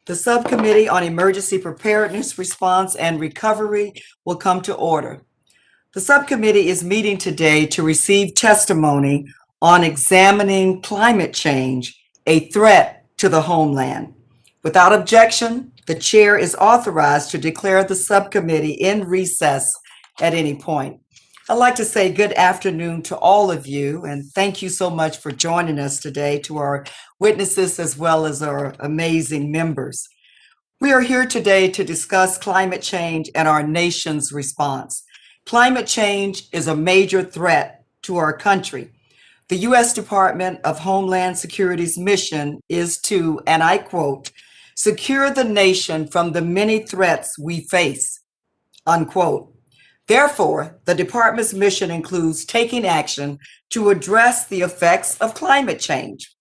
The Subcommittee on Emergency Preparedness, Response, and Recovery will come to order. The subcommittee is meeting today to receive testimony on examining climate change, a threat to the homeland. Without objection, the chair is authorized to declare the subcommittee in recess at any point. I'd like to say good afternoon to all of you, and thank you so much for joining us today, to our witnesses as well as our amazing members. We are here today to discuss climate change and our nation's response. Climate change is a major threat to our country. The U.S. Department of Homeland Security's mission is to, and I quote, secure the nation from the many threats we face, unquote. Therefore, the department's mission includes taking action to address the effects of climate change.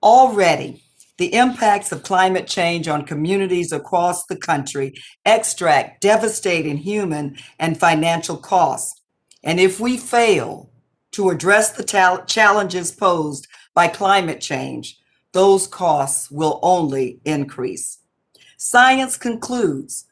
Already, the impacts of climate change on communities across the country extract devastating human and financial costs. And if we fail to address the challenges posed by climate change, those costs will only increase. Science concludes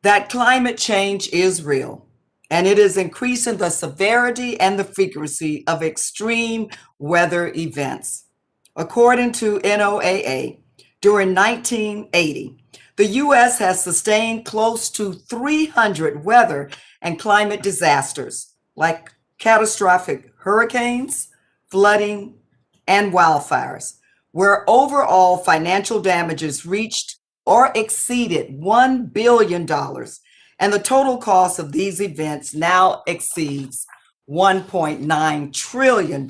that climate change is real, and it is increasing the severity and the frequency of extreme weather events. According to NOAA, during 1980, the U.S. has sustained close to 300 weather and climate disasters, like catastrophic hurricanes, flooding, and wildfires, where overall financial damages reached or exceeded $1 billion, and the total cost of these events now exceeds $1.9 trillion.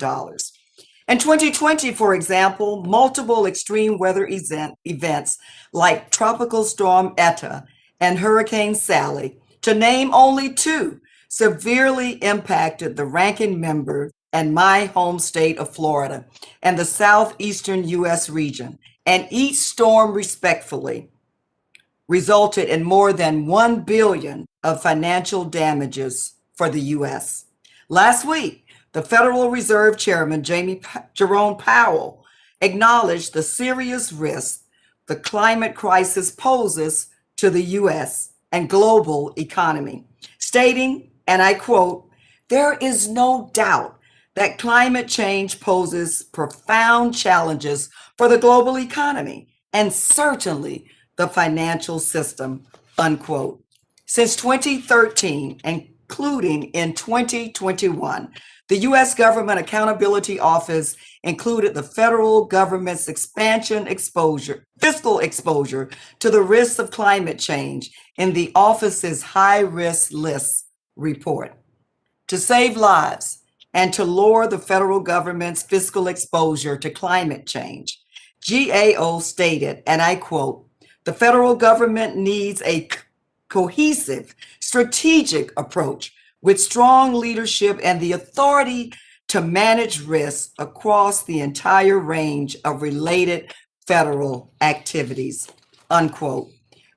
In 2020, for example, multiple extreme weather events like Tropical Storm Eta and Hurricane Sally, to name only two, severely impacted the ranking member and my home state of Florida and the southeastern U.S. region, and each storm respectively resulted in more than $1 billion of financial damages for the U.S. Last week, the Federal Reserve Chairman Jerome Powell acknowledged the serious risk the climate crisis poses to the U.S. and global economy, stating, and I quote, "There is no doubt that climate change poses profound challenges for the global economy and certainly the financial system," unquote. Since 2013, including in 2021, the U.S. Government Accountability Office included the federal government's fiscal exposure to the risks of climate change in the office's high-risk list report. To save lives and to lower the federal government's fiscal exposure to climate change, GAO stated, and I quote, "The federal government needs a cohesive, strategic approach with strong leadership and the authority to manage risks across the entire range of related federal activities," unquote.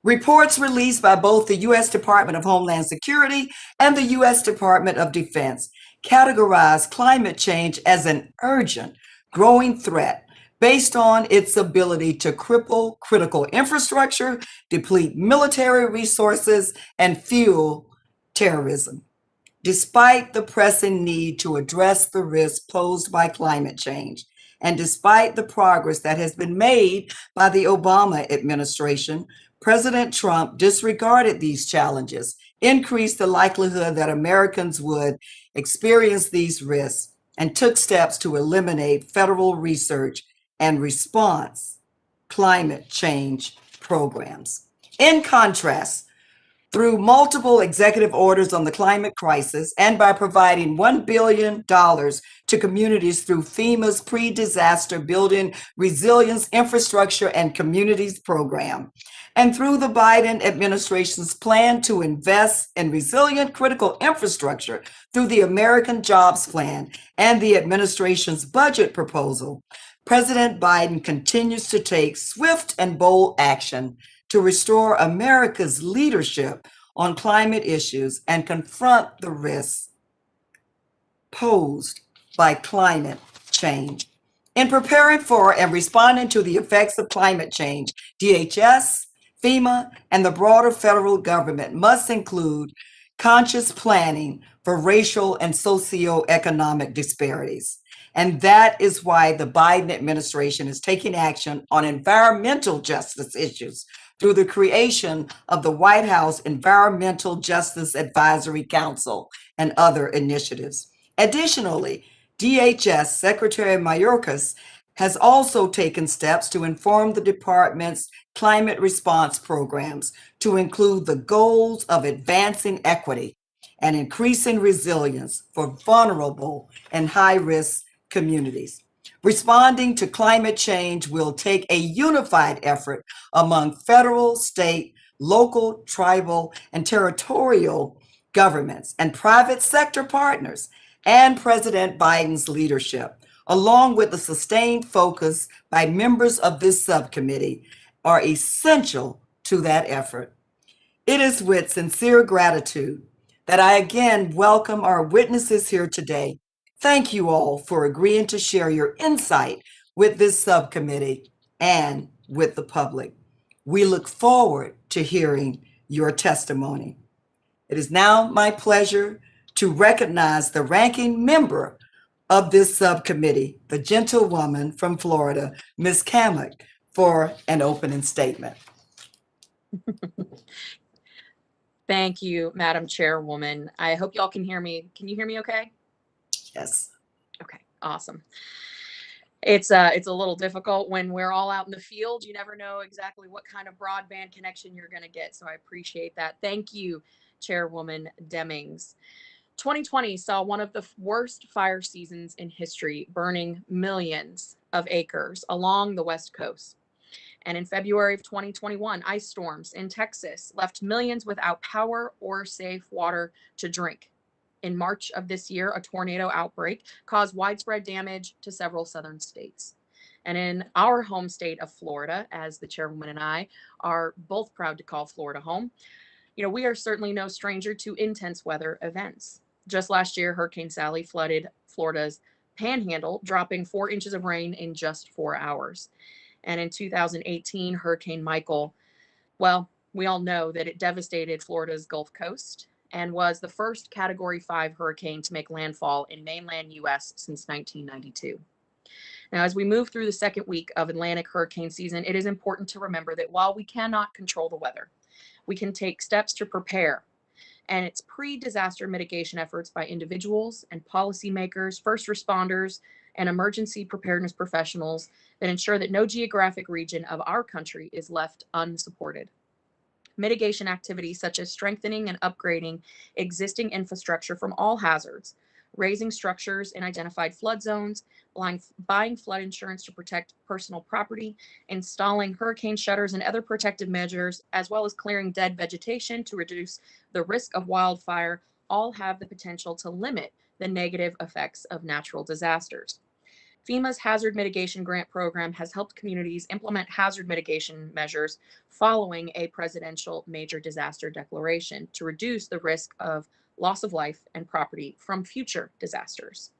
Reports released by both the U.S. Department of Homeland Security and the U.S. Department of Defense categorize climate change as an urgent, growing threat based on its ability to cripple critical infrastructure, deplete military resources, and fuel terrorism. Despite the pressing need to address the risks posed by climate change, and despite the progress that has been made by the Obama administration, President Trump disregarded these challenges, increased the likelihood that Americans would experience these risks, and took steps to eliminate federal research and response climate change programs. In contrast, through multiple executive orders on the climate crisis and by providing $1 billion to communities through FEMA's pre-disaster building resilience infrastructure and communities program, and through the Biden administration's plan to invest in resilient critical infrastructure through the American Jobs Plan and the administration's budget proposal, President Biden continues to take swift and bold action to restore America's leadership on climate issues and confront the risks posed by climate change. In preparing for and responding to the effects of climate change, DHS, FEMA and the broader federal government must include conscious planning for racial and socioeconomic disparities. And that is why the Biden administration is taking action on environmental justice issues through the creation of the White House Environmental Justice Advisory Council and other initiatives. Additionally, DHS Secretary Mayorkas has also taken steps to inform the department's climate response programs to include the goals of advancing equity and increasing resilience for vulnerable and high-risk communities. Responding to climate change will take a unified effort among federal, state, local, tribal, and territorial governments and private sector partners and President Biden's leadership, along with the sustained focus by members of this subcommittee, are essential to that effort. It is with sincere gratitude that I again welcome our witnesses here today. Thank you all for agreeing to share your insight with this subcommittee and with the public. We look forward to hearing your testimony. It is now my pleasure to recognize the ranking member of this subcommittee, the gentlewoman from Florida, Ms. Kamek, for an opening statement. Thank you, Madam Chairwoman. I hope y'all can hear me. Can you hear me okay? Yes. Okay, awesome. It's a little difficult when we're all out in the field. You never know exactly what kind of broadband connection you're going to get. So I appreciate that. Thank you, Chairwoman Demings. 2020 saw one of the worst fire seasons in history, burning millions of acres along the West Coast. And in February of 2021, ice storms in Texas left millions without power or safe water to drink. In March of this year, a tornado outbreak caused widespread damage to several southern states. And in our home state of Florida, as the chairwoman and I are both proud to call Florida home, we are certainly no stranger to intense weather events. Just last year, Hurricane Sally flooded Florida's Panhandle, dropping 4 inches of rain in just 4 hours. And in 2018, Hurricane Michael, well, we all know that it devastated Florida's Gulf Coast and was the first Category 5 hurricane to make landfall in mainland U.S. since 1992. Now, as we move through the second week of Atlantic hurricane season, it is important to remember that while we cannot control the weather, we can take steps to prepare. And it's pre-disaster mitigation efforts by individuals and policymakers, first responders, and emergency preparedness professionals that ensure that no geographic region of our country is left unsupported. Mitigation activities such as strengthening and upgrading existing infrastructure from all hazards, raising structures in identified flood zones, buying flood insurance to protect personal property, installing hurricane shutters and other protective measures, as well as clearing dead vegetation to reduce the risk of wildfire, all have the potential to limit the negative effects of natural disasters. FEMA's Hazard Mitigation Grant Program has helped communities implement hazard mitigation measures following a presidential major disaster declaration to reduce the risk of loss of life and property from future disasters.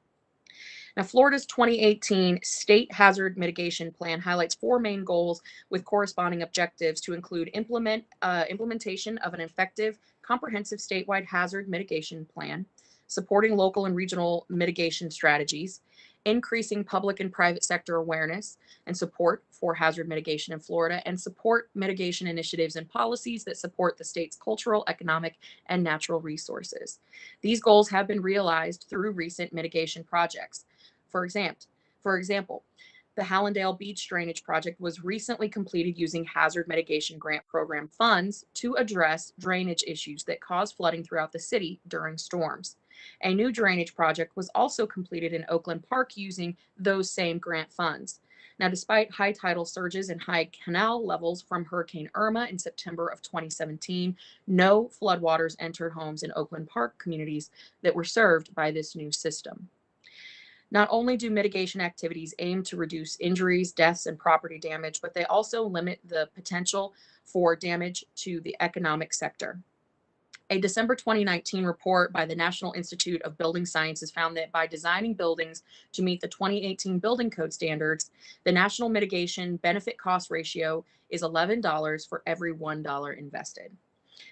Now, Florida's 2018 State Hazard Mitigation Plan highlights 4 main goals with corresponding objectives to include implementation of an effective, comprehensive statewide hazard mitigation plan, supporting local and regional mitigation strategies, increasing public and private sector awareness and support for hazard mitigation in Florida, and support mitigation initiatives and policies that support the state's cultural, economic, and natural resources. These goals have been realized through recent mitigation projects. For example, the Hallandale Beach Drainage Project was recently completed using Hazard Mitigation Grant Program funds to address drainage issues that cause flooding throughout the city during storms. A new drainage project was also completed in Oakland Park using those same grant funds. Now, despite high tidal surges and high canal levels from Hurricane Irma in September of 2017, no floodwaters entered homes in Oakland Park communities that were served by this new system. Not only do mitigation activities aim to reduce injuries, deaths, and property damage, but they also limit the potential for damage to the economic sector. A December 2019 report by the National Institute of Building Sciences found that by designing buildings to meet the 2018 building code standards, the national mitigation benefit cost ratio is $11 for every $1 invested.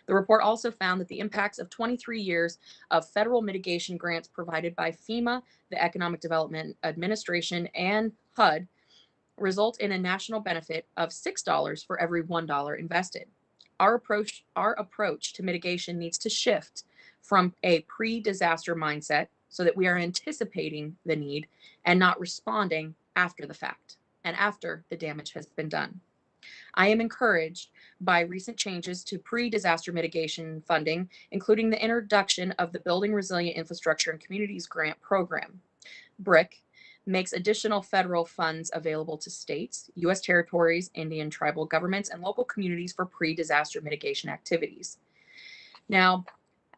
The report also found that the impacts of 23 years of federal mitigation grants provided by FEMA, the Economic Development Administration, and HUD result in a national benefit of $6 for every $1 invested. Our approach to mitigation needs to shift from a pre-disaster mindset so that we are anticipating the need and not responding after the fact and after the damage has been done. I am encouraged by recent changes to pre-disaster mitigation funding, including the introduction of the Building Resilient Infrastructure and Communities Grant Program. BRIC makes additional federal funds available to states, U.S. territories, Indian tribal governments, and local communities for pre-disaster mitigation activities. Now,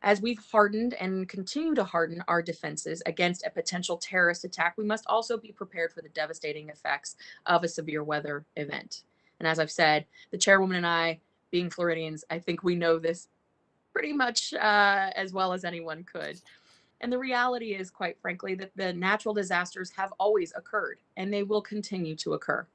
as we've hardened and continue to harden our defenses against a potential terrorist attack, we must also be prepared for the devastating effects of a severe weather event. And as I've said, the chairwoman and I, being Floridians, I think we know this pretty much as well as anyone could. And the reality is, quite frankly, that the natural disasters have always occurred and they will continue to occur.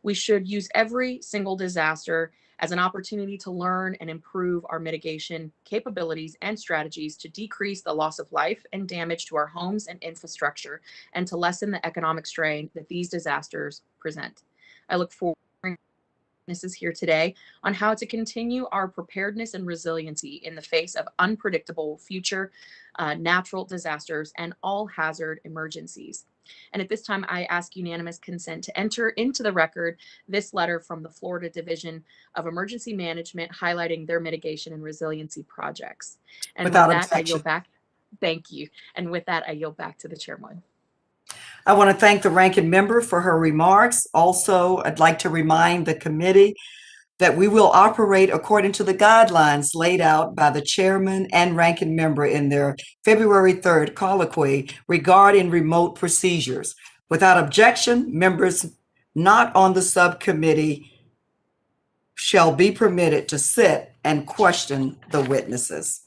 We should use every single disaster as an opportunity to learn and improve our mitigation capabilities and strategies to decrease the loss of life and damage to our homes and infrastructure and to lessen the economic strain that these disasters present. I look forward witnesses here today on how to continue our preparedness and resiliency in the face of unpredictable future natural disasters and all hazard emergencies. And at this time, I ask unanimous consent to enter into the record this letter from the Florida Division of Emergency Management highlighting their mitigation and resiliency projects. And Without with that, objection. I yield back. Thank you. And with that, I yield back to the chairwoman. I want to thank the ranking member for her remarks. Also, I'd like to remind the committee that we will operate according to the guidelines laid out by the chairman and ranking member in their February 3rd colloquy regarding remote procedures. Without objection, members not on the subcommittee shall be permitted to sit and question the witnesses.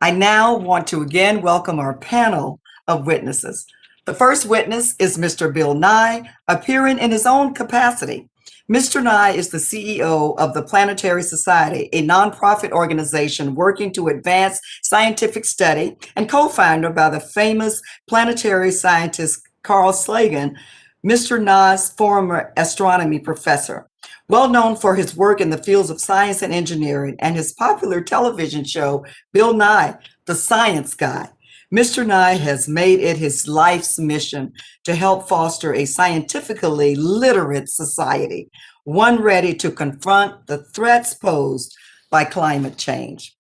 I now want to again welcome our panel of witnesses. The first witness is Mr. Bill Nye, appearing in his own capacity. Mr. Nye is the CEO of the Planetary Society, a nonprofit organization working to advance scientific study, and co-founder by the famous planetary scientist Carl Sagan, Mr. Nye's former astronomy professor. Well known for his work in the fields of science and engineering and his popular television show, Bill Nye, the Science Guy. Mr. Nye has made it his life's mission to help foster a scientifically literate society, one ready to confront the threats posed by climate change.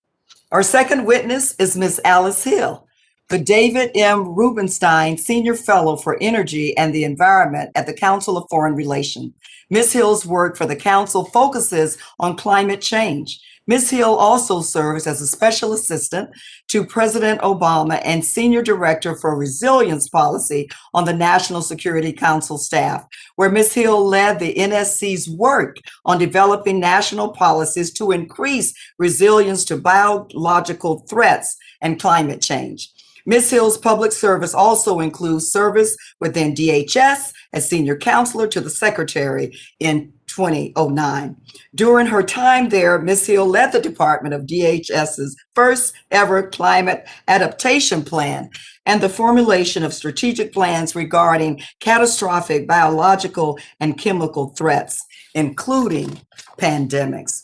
Our second witness is Ms. Alice Hill, the David M. Rubenstein Senior Fellow for Energy and the Environment at the Council of Foreign Relations. Ms. Hill's work for the Council focuses on climate change. Ms. Hill also serves as a special assistant to President Obama and Senior Director for Resilience Policy on the National Security Council staff, where Ms. Hill led the NSC's work on developing national policies to increase resilience to biological threats and climate change. Ms. Hill's public service also includes service within DHS as senior counselor to the secretary in 2009. During her time there, Ms. Hill led the department of DHS's first ever climate adaptation plan and the formulation of strategic plans regarding catastrophic biological and chemical threats, including pandemics.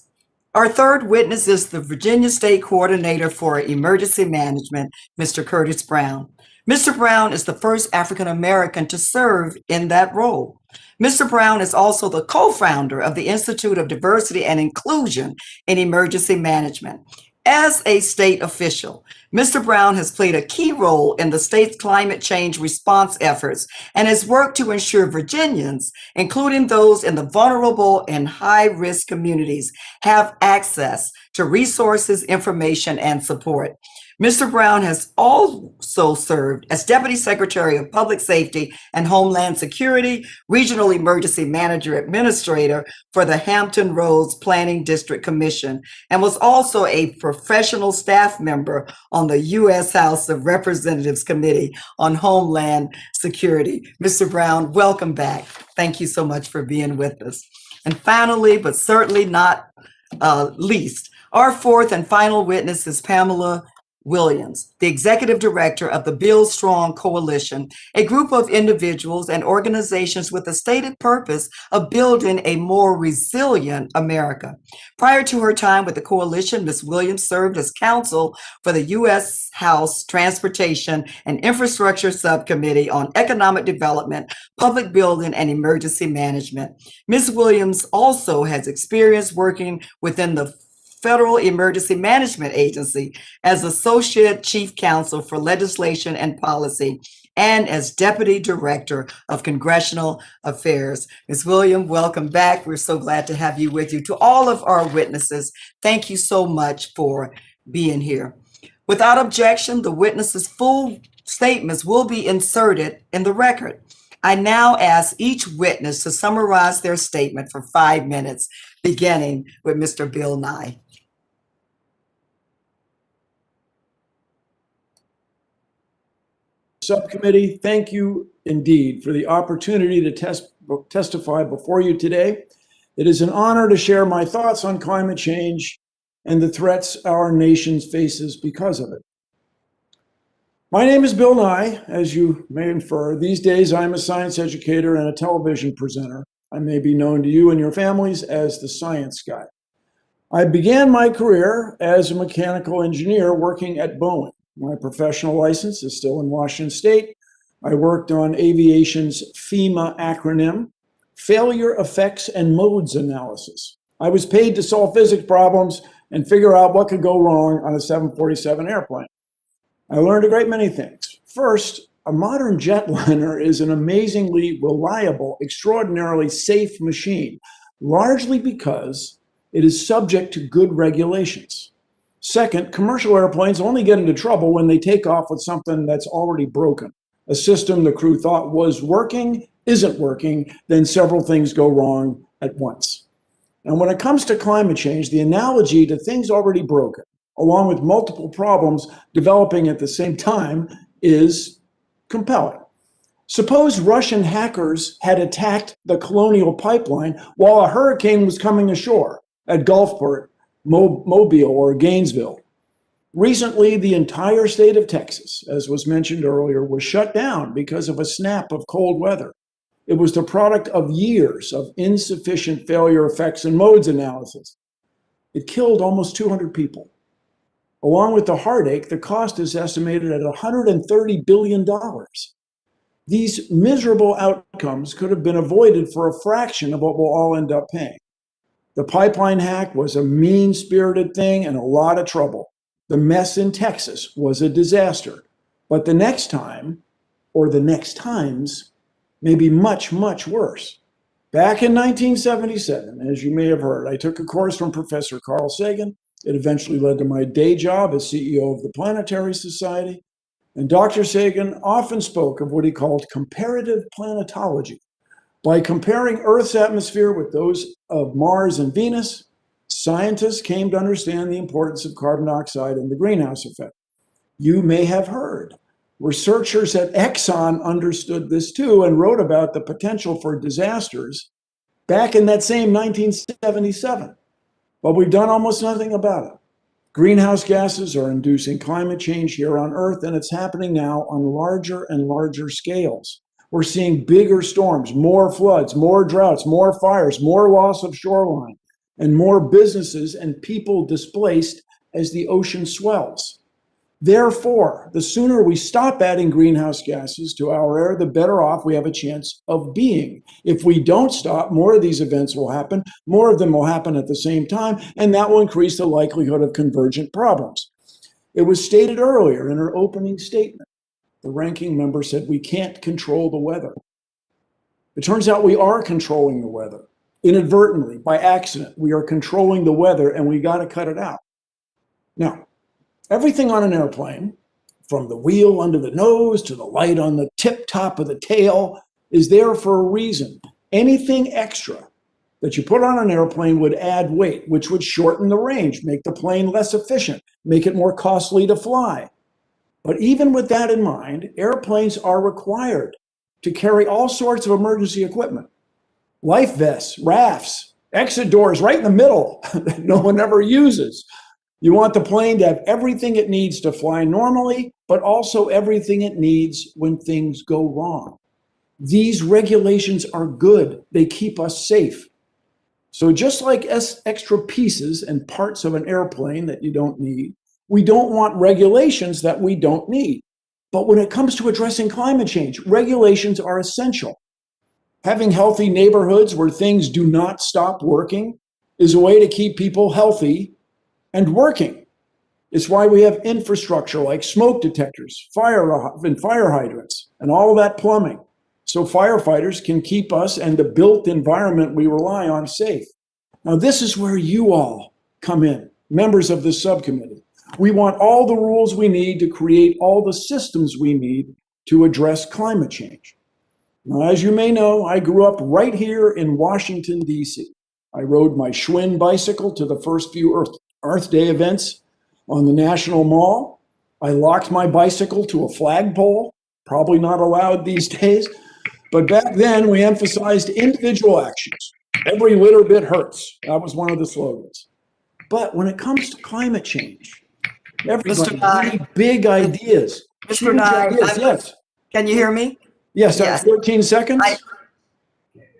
Our third witness is the Virginia State Coordinator for Emergency Management, Mr. Curtis Brown. Mr. Brown is the first African American to serve in that role. Mr. Brown is also the co-founder of the Institute of Diversity and Inclusion in Emergency Management. As a state official, Mr. Brown has played a key role in the state's climate change response efforts and has worked to ensure Virginians, including those in the vulnerable and high-risk communities, have access to resources, information, and support. Mr. Brown has also served as Deputy Secretary of Public Safety and Homeland Security, Regional Emergency Manager Administrator for the Hampton Roads Planning District Commission, and was also a professional staff member on the U.S. House of Representatives Committee on Homeland Security. Mr. Brown, welcome back. Thank you so much for being with us. And finally, but certainly not least, our fourth and final witness is Pamela Williams, the Executive Director of the Build Strong Coalition, a group of individuals and organizations with the stated purpose of building a more resilient America. Prior to her time with the coalition, Ms. Williams served as counsel for the U.S. House Transportation and Infrastructure Subcommittee on Economic Development, Public Building, and Emergency Management. Ms. Williams also has experience working within the Federal Emergency Management Agency as Associate Chief Counsel for Legislation and Policy and as Deputy Director of Congressional Affairs. Ms. Williams, welcome back. We're so glad to have you with you. To all of our witnesses, thank you so much for being here. Without objection, the witnesses' full statements will be inserted in the record. I now ask each witness to summarize their statement for 5 minutes, beginning with Mr. Bill Nye. Subcommittee, thank you indeed for the opportunity to testify before you today. It is an honor to share my thoughts on climate change and the threats our nation faces because of it. My name is Bill Nye, as you may infer. These days, I'm a science educator and a television presenter. I may be known to you and your families as the Science Guy. I began my career as a mechanical engineer working at Boeing. My professional license is still in Washington State. I worked on aviation's FEMA acronym, Failure Effects and Modes Analysis. I was paid to solve physics problems and figure out what could go wrong on a 747 airplane. I learned a great many things. First, a modern jetliner is an amazingly reliable, extraordinarily safe machine, largely because it is subject to good regulations. Second, commercial airplanes only get into trouble when they take off with something that's already broken. A system the crew thought was working isn't working, then several things go wrong at once. And when it comes to climate change, the analogy to things already broken, along with multiple problems developing at the same time, is compelling. Suppose Russian hackers had attacked the Colonial Pipeline while a hurricane was coming ashore at Gulfport, Mobile, or Gainesville. Recently, the entire state of Texas, as was mentioned earlier, was shut down because of a snap of cold weather. It was the product of years of insufficient failure effects and modes analysis. It killed almost 200 people. Along with the heartache, the cost is estimated at $130 billion. These miserable outcomes could have been avoided for a fraction of what we'll all end up paying. The pipeline hack was a mean-spirited thing and a lot of trouble. The mess in Texas was a disaster. But the next time, or the next times, may be much, much worse. Back in 1977, as you may have heard, I took a course from Professor Carl Sagan. It eventually led to my day job as CEO of the Planetary Society. And Dr. Sagan often spoke of what he called comparative planetology. By comparing Earth's atmosphere with those of Mars and Venus, scientists came to understand the importance of carbon dioxide and the greenhouse effect. You may have heard. Researchers at Exxon understood this too and wrote about the potential for disasters back in that same 1977. But we've done almost nothing about it. Greenhouse gases are inducing climate change here on Earth, and it's happening now on larger and larger scales. We're seeing bigger storms, more floods, more droughts, more fires, more loss of shoreline, and more businesses and people displaced as the ocean swells. Therefore, the sooner we stop adding greenhouse gases to our air, the better off we have a chance of being. If we don't stop, more of these events will happen, more of them will happen at the same time, and that will increase the likelihood of convergent problems. It was stated earlier in her opening statement. The ranking member said we can't control the weather. It turns out we are controlling the weather. Inadvertently, by accident, we are controlling the weather, and we got to cut it out. Now, Everything on an airplane, from the wheel under the nose to the light on the tip top of the tail, is there for a reason. Anything extra that you put on an airplane would add weight, which would shorten the range, make the plane less efficient, make it more costly to fly. But even with that in mind, airplanes are required to carry all sorts of emergency equipment. Life vests, rafts, exit doors right in the middle that no one ever uses. You want the plane to have everything it needs to fly normally, but also everything it needs when things go wrong. These regulations are good. They keep us safe. So just like extra pieces and parts of an airplane that you don't need, we don't want regulations that we don't need. But when it comes to addressing climate change, regulations are essential. Having healthy neighborhoods where things do not stop working is a way to keep people healthy and working. It's why we have infrastructure like smoke detectors, fire hydrants, and all that plumbing, so firefighters can keep us and the built environment we rely on safe. Now, this is where you all come in, members of the subcommittee. We want all the rules we need to create all the systems we need to address climate change. Now, as you may know, I grew up right here in Washington, D.C. I rode my Schwinn bicycle to the first few Earth Day events on the National Mall. I locked my bicycle to a flagpole, probably not allowed these days. But back then, we emphasized individual actions. Every little bit hurts. That was one of the slogans. But when it comes to climate change, everybody need big ideas. Mr. Nye, Yes. Can you hear me? Yes, Yes. 14 seconds.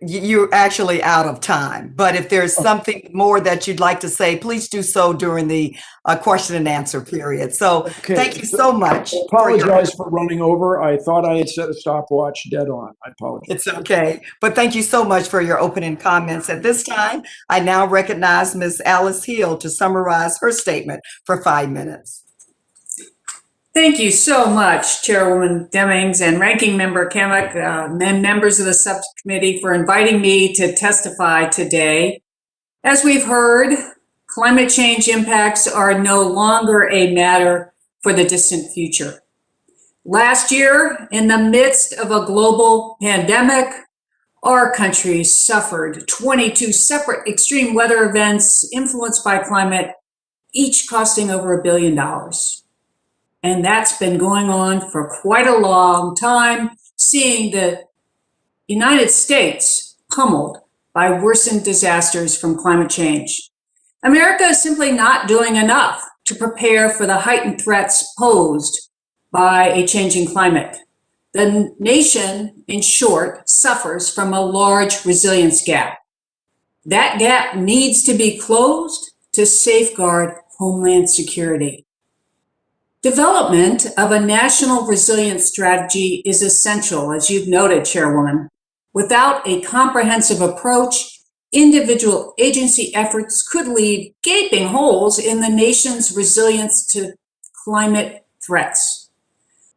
You're actually out of time, but if there's something more that you'd like to say, please do so during the question and answer period. So Thank you so much. I apologize for running over. I thought I had set a stopwatch dead on. I apologize. It's okay, but thank you so much for your opening comments. At this time, I now recognize Ms. Alice Hill to summarize her statement for 5 minutes. Thank you so much, Chairwoman Demings and Ranking Member Kemick, and members of the subcommittee for inviting me to testify today. As we've heard, climate change impacts are no longer a matter for the distant future. Last year, in the midst of a global pandemic, our country suffered 22 separate extreme weather events influenced by climate, each costing over $1 billion. And that's been going on for quite a long time, seeing the United States pummeled by worsened disasters from climate change. America is simply not doing enough to prepare for the heightened threats posed by a changing climate. The nation, in short, suffers from a large resilience gap. That gap needs to be closed to safeguard Homeland security. Development of a national resilience strategy is essential, as you've noted, Chairwoman. Without a comprehensive approach, individual agency efforts could leave gaping holes in the nation's resilience to climate threats.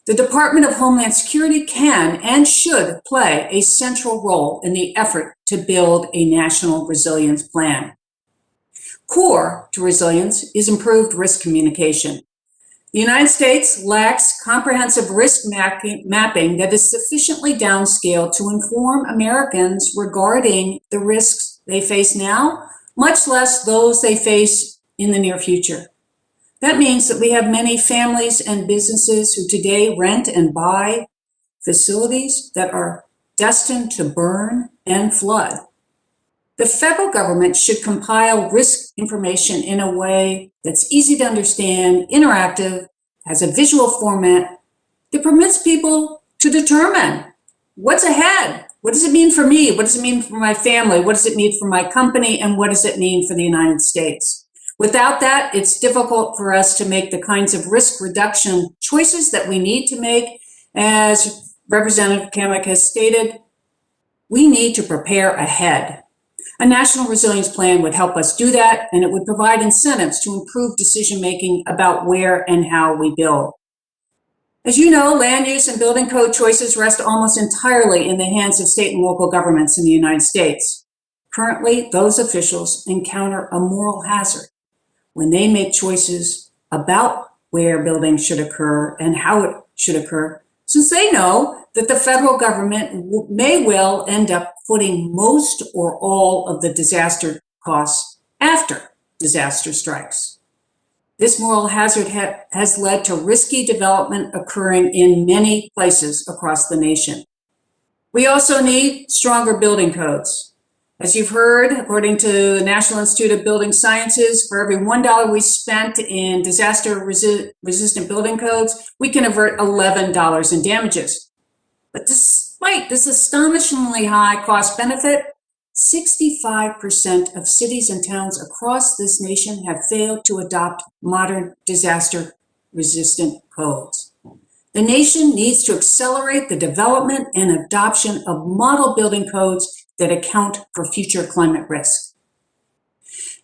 The Department of Homeland Security can and should play a central role in the effort to build a national resilience plan. Core to resilience is improved risk communication. The United States lacks comprehensive risk mapping that is sufficiently downscaled to inform Americans regarding the risks they face now, much less those they face in the near future. That means that we have many families and businesses who today rent and buy facilities that are destined to burn and flood. The federal government should compile risk information in a way that's easy to understand, interactive, has a visual format that permits people to determine what's ahead. What does it mean for me? What does it mean for my family? What does it mean for my company? And what does it mean for the United States? Without that, it's difficult for us to make the kinds of risk reduction choices that we need to make. As Representative Kemick has stated, we need to prepare ahead. A national resilience plan would help us do that, and it would provide incentives to improve decision-making about where and how we build. As you know, land use and building code choices rest almost entirely in the hands of state and local governments in the United States. Currently, those officials encounter a moral hazard when they make choices about where building should occur and how it should occur, since they know that the federal government may well end up putting most or all of the disaster costs after disaster strikes. This moral hazard has led to risky development occurring in many places across the nation. We also need stronger building codes. As you've heard, according to the National Institute of Building Sciences, for every $1 we spent in disaster-resistant building codes, we can avert $11 in damages. But despite this astonishingly high cost benefit, 65% of cities and towns across this nation have failed to adopt modern disaster-resistant codes. The nation needs to accelerate the development and adoption of model building codes that account for future climate risk.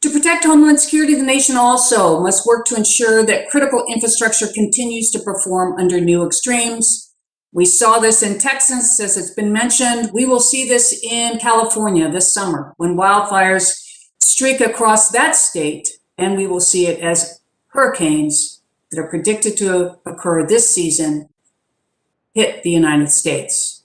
To protect Homeland Security, the nation also must work to ensure that critical infrastructure continues to perform under new extremes. We saw this in Texas, as it's been mentioned. We will see this in California this summer when wildfires streak across that state, and we will see it as hurricanes that are predicted to occur this season hit the United States.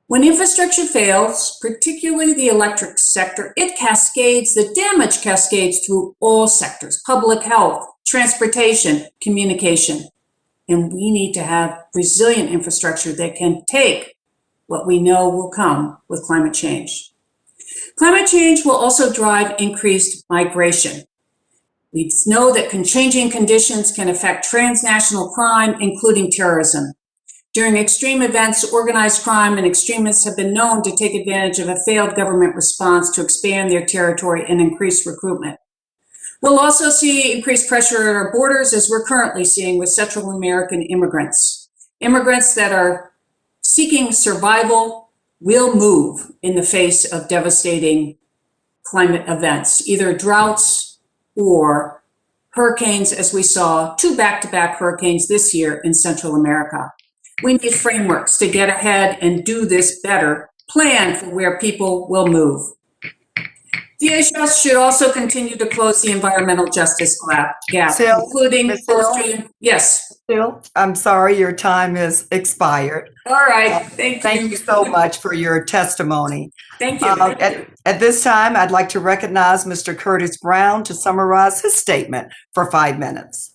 When infrastructure fails, particularly the electric sector, the damage cascades through all sectors: public health, transportation, communication. And we need to have resilient infrastructure that can take what we know will come with climate change. Climate change will also drive increased migration. We know that changing conditions can affect transnational crime, including terrorism. During extreme events, organized crime and extremists have been known to take advantage of a failed government response to expand their territory and increase recruitment. We'll also see increased pressure at our borders, as we're currently seeing with Central American immigrants. Immigrants that are seeking survival will move in the face of devastating climate events, either droughts or hurricanes, as we saw 2 back-to-back hurricanes this year in Central America. We need frameworks to get ahead and do this better, plan for where people will move. DHS should also continue to close the environmental justice gap, Sil, including Ms. Hill? Yes. Bill, I'm sorry, your time is expired. All right. Thank you so much for your testimony. Thank you. At this time, I'd like to recognize Mr. Curtis Brown to summarize his statement for 5 minutes.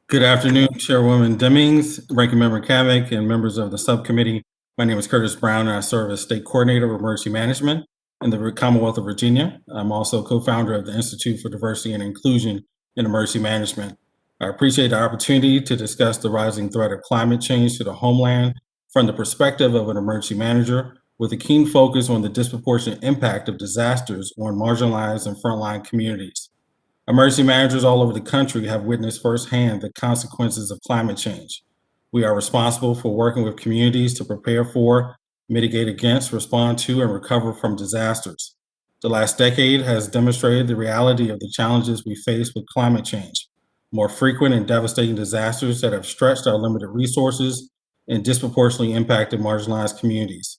Good afternoon, Chairwoman Demings, Ranking Member Kamick, and members of the subcommittee. My name is Curtis Brown, and I serve as State Coordinator of Emergency Management in the Commonwealth of Virginia. I'm also co-founder of the Institute for Diversity and Inclusion in Emergency Management. I appreciate the opportunity to discuss the rising threat of climate change to the homeland from the perspective of an emergency manager, with a keen focus on the disproportionate impact of disasters on marginalized and frontline communities. Emergency managers all over the country have witnessed firsthand the consequences of climate change. We are responsible for working with communities to prepare for, mitigate against, respond to, and recover from disasters. The last decade has demonstrated the reality of the challenges we face with climate change: more frequent and devastating disasters that have stretched our limited resources and disproportionately impacted marginalized communities.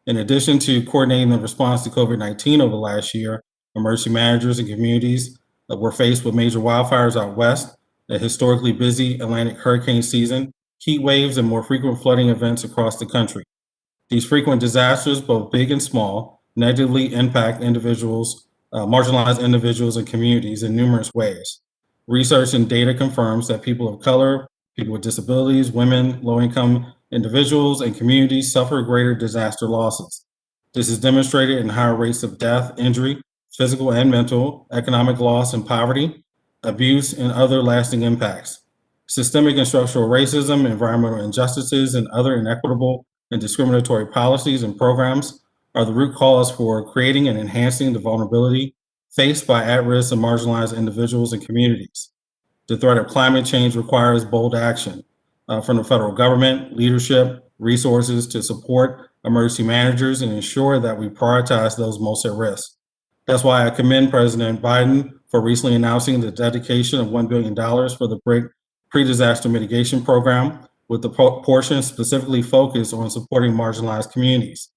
In addition to coordinating the response to COVID-19 over the last year, emergency managers and communities were faced with major wildfires out west, a historically busy Atlantic hurricane season, heat waves, and more frequent flooding events across the country. These frequent disasters, both big and small, negatively impact individuals, marginalized individuals and communities in numerous ways. Research and data confirms that people of color, people with disabilities, women, low-income individuals, and communities suffer greater disaster losses. This is demonstrated in higher rates of death, injury, physical and mental, economic loss and poverty, abuse, and other lasting impacts. Systemic and structural racism, environmental injustices, and other inequitable and discriminatory policies and programs are the root cause for creating and enhancing the vulnerability faced by at-risk and marginalized individuals and communities. The threat of climate change requires bold action from the federal government, leadership, resources to support emergency managers and ensure that we prioritize those most at risk. That's why I commend President Biden for recently announcing the dedication of $1 billion for the BRIC pre-disaster mitigation program, with the portion specifically focused on supporting marginalized communities.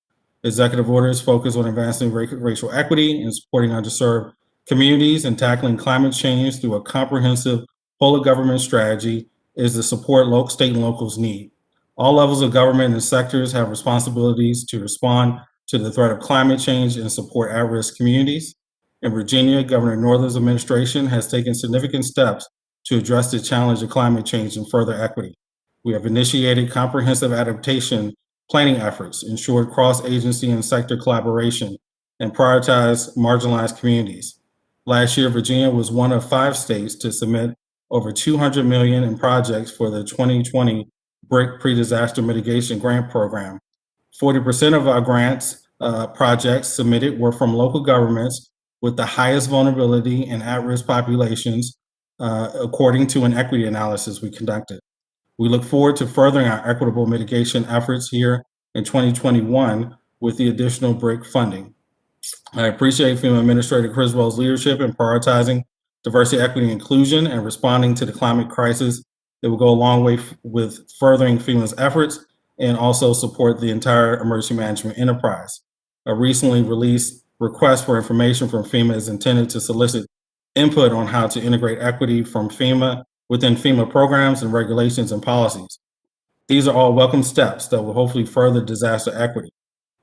Executive orders focus on advancing racial equity and supporting underserved communities and tackling climate change through a comprehensive whole of government strategy is to support state and locals' need. All levels of government and sectors have responsibilities to respond to the threat of climate change and support at-risk communities. In Virginia, Governor Northam's administration has taken significant steps to address the challenge of climate change and further equity. We have initiated comprehensive adaptation planning efforts, ensured cross-agency and sector collaboration, and prioritized marginalized communities. Last year, Virginia was one of 5 states to submit over $200 million in projects for the 2020 BRIC Pre-Disaster Mitigation Grant Program. 40% of our grants projects submitted were from local governments with the highest vulnerability and at-risk populations, according to an equity analysis we conducted. We look forward to furthering our equitable mitigation efforts here in 2021 with the additional BRIC funding. I appreciate FEMA Administrator Criswell's leadership in prioritizing diversity, equity, and inclusion and responding to the climate crisis. It will go a long way with furthering FEMA's efforts and also support the entire emergency management enterprise. A recently released request for information from FEMA is intended to solicit input on how to integrate equity from FEMA within FEMA programs and regulations and policies. These are all welcome steps that will hopefully further disaster equity.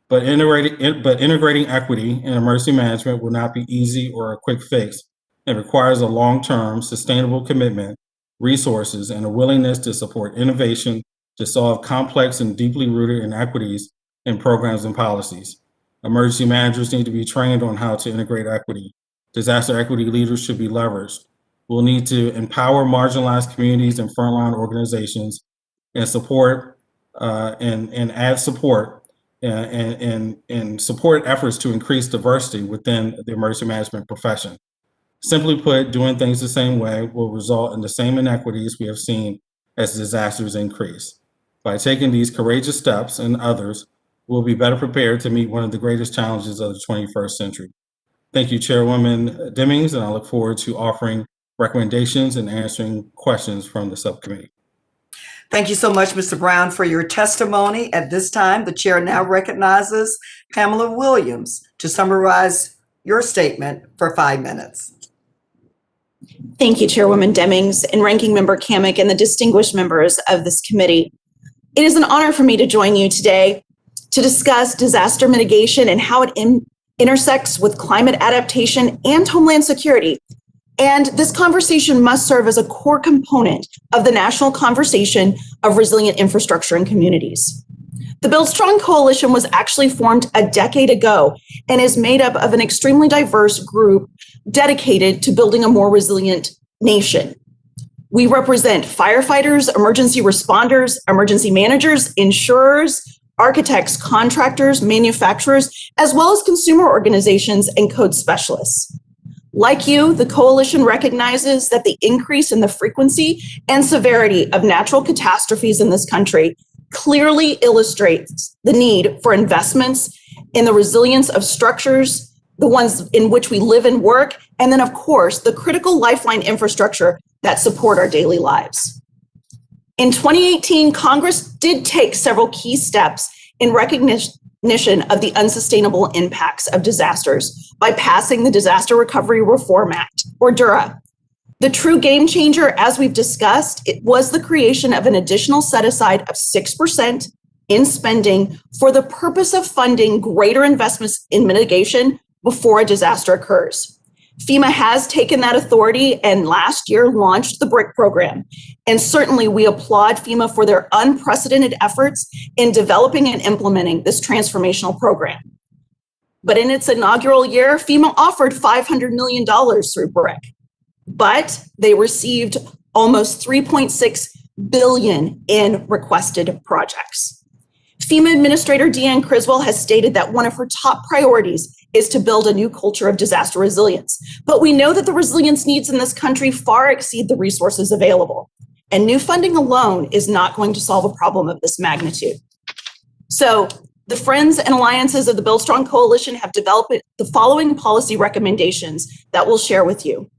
But integrating equity in emergency management will not be easy or a quick fix. It requires a long-term, sustainable commitment, resources, and a willingness to support innovation to solve complex and deeply rooted inequities in programs and policies. Emergency managers need to be trained on how to integrate equity. Disaster equity leaders should be leveraged. We'll need to empower marginalized communities and frontline organizations and support and add support and support efforts to increase diversity within the emergency management profession. Simply put, doing things the same way will result in the same inequities we have seen as disasters increase. By taking these courageous steps and others, we'll be better prepared to meet one of the greatest challenges of the 21st century. Thank you, Chairwoman Demings, and I look forward to offering recommendations and answering questions from the subcommittee. Thank you so much, Mr. Brown, for your testimony. At this time, the chair now recognizes Pamela Williams to summarize your statement for 5 minutes. Thank you, Chairwoman Demings and Ranking Member Kamick and the distinguished members of this committee. It is an honor for me to join you today to discuss disaster mitigation and how it intersects with climate adaptation and homeland security. And this conversation must serve as a core component of the national conversation of resilient infrastructure and communities. The Build Strong Coalition was actually formed a decade ago and is made up of an extremely diverse group dedicated to building a more resilient nation. We represent firefighters, emergency responders, emergency managers, insurers, architects, contractors, manufacturers, as well as consumer organizations and code specialists. Like you, the coalition recognizes that the increase in the frequency and severity of natural catastrophes in this country clearly illustrates the need for investments in the resilience of structures, the ones in which we live and work, and then, of course, the critical lifeline infrastructure that support our daily lives. In 2018, Congress did take several key steps in recognition of the unsustainable impacts of disasters by passing the Disaster Recovery Reform Act, or DURA. The true game changer, as we've discussed, it was the creation of an additional set aside of 6% in spending for the purpose of funding greater investments in mitigation before a disaster occurs. FEMA has taken that authority and last year launched the BRIC program. And certainly we applaud FEMA for their unprecedented efforts in developing and implementing this transformational program. But in its inaugural year, FEMA offered $500 million through BRIC, but they received almost $3.6 billion in requested projects. FEMA Administrator Deanne Criswell has stated that one of her top priorities is to build a new culture of disaster resilience. But we know that the resilience needs in this country far exceed the resources available. And new funding alone is not going to solve a problem of this magnitude. So the Friends and Alliances of the Build Strong Coalition have developed the following policy recommendations that we'll share with you.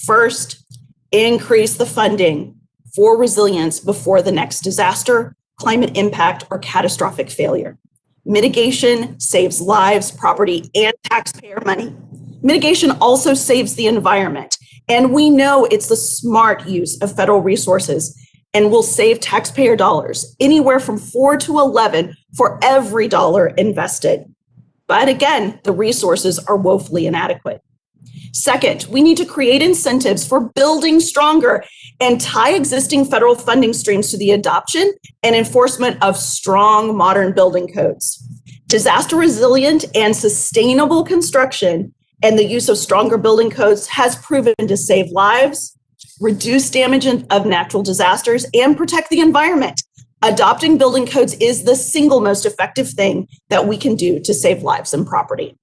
First, increase the funding for resilience before the next disaster, climate impact, or catastrophic failure. Mitigation saves lives, property, and taxpayer money. Mitigation also saves the environment And we know it's the smart use of federal resources and will save taxpayer dollars, anywhere from 4 to 11 for every dollar invested. But again, the resources are woefully inadequate. Second, we need to create incentives for building stronger and tie existing federal funding streams to the adoption and enforcement of strong modern building codes. Disaster resilient and sustainable construction and the use of stronger building codes has proven to save lives, reduce damage of natural disasters, and protect the environment. Adopting building codes is the single most effective thing that we can do to save lives and property.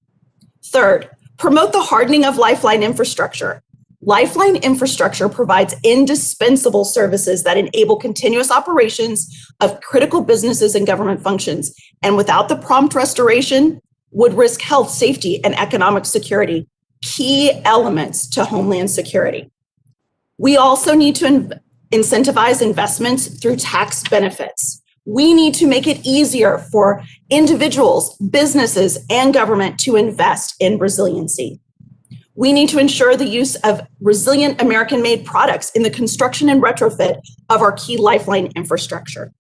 Third, promote the hardening of lifeline infrastructure. Lifeline infrastructure provides indispensable services that enable continuous operations of critical businesses and government functions, and without the prompt restoration, would risk health, safety, and economic security, key elements to Homeland Security. We also need to incentivize investments through tax benefits. We need to make it easier for individuals, businesses, and government to invest in resiliency. We need to ensure the use of resilient American-made products in the construction and retrofit of our key lifeline infrastructure.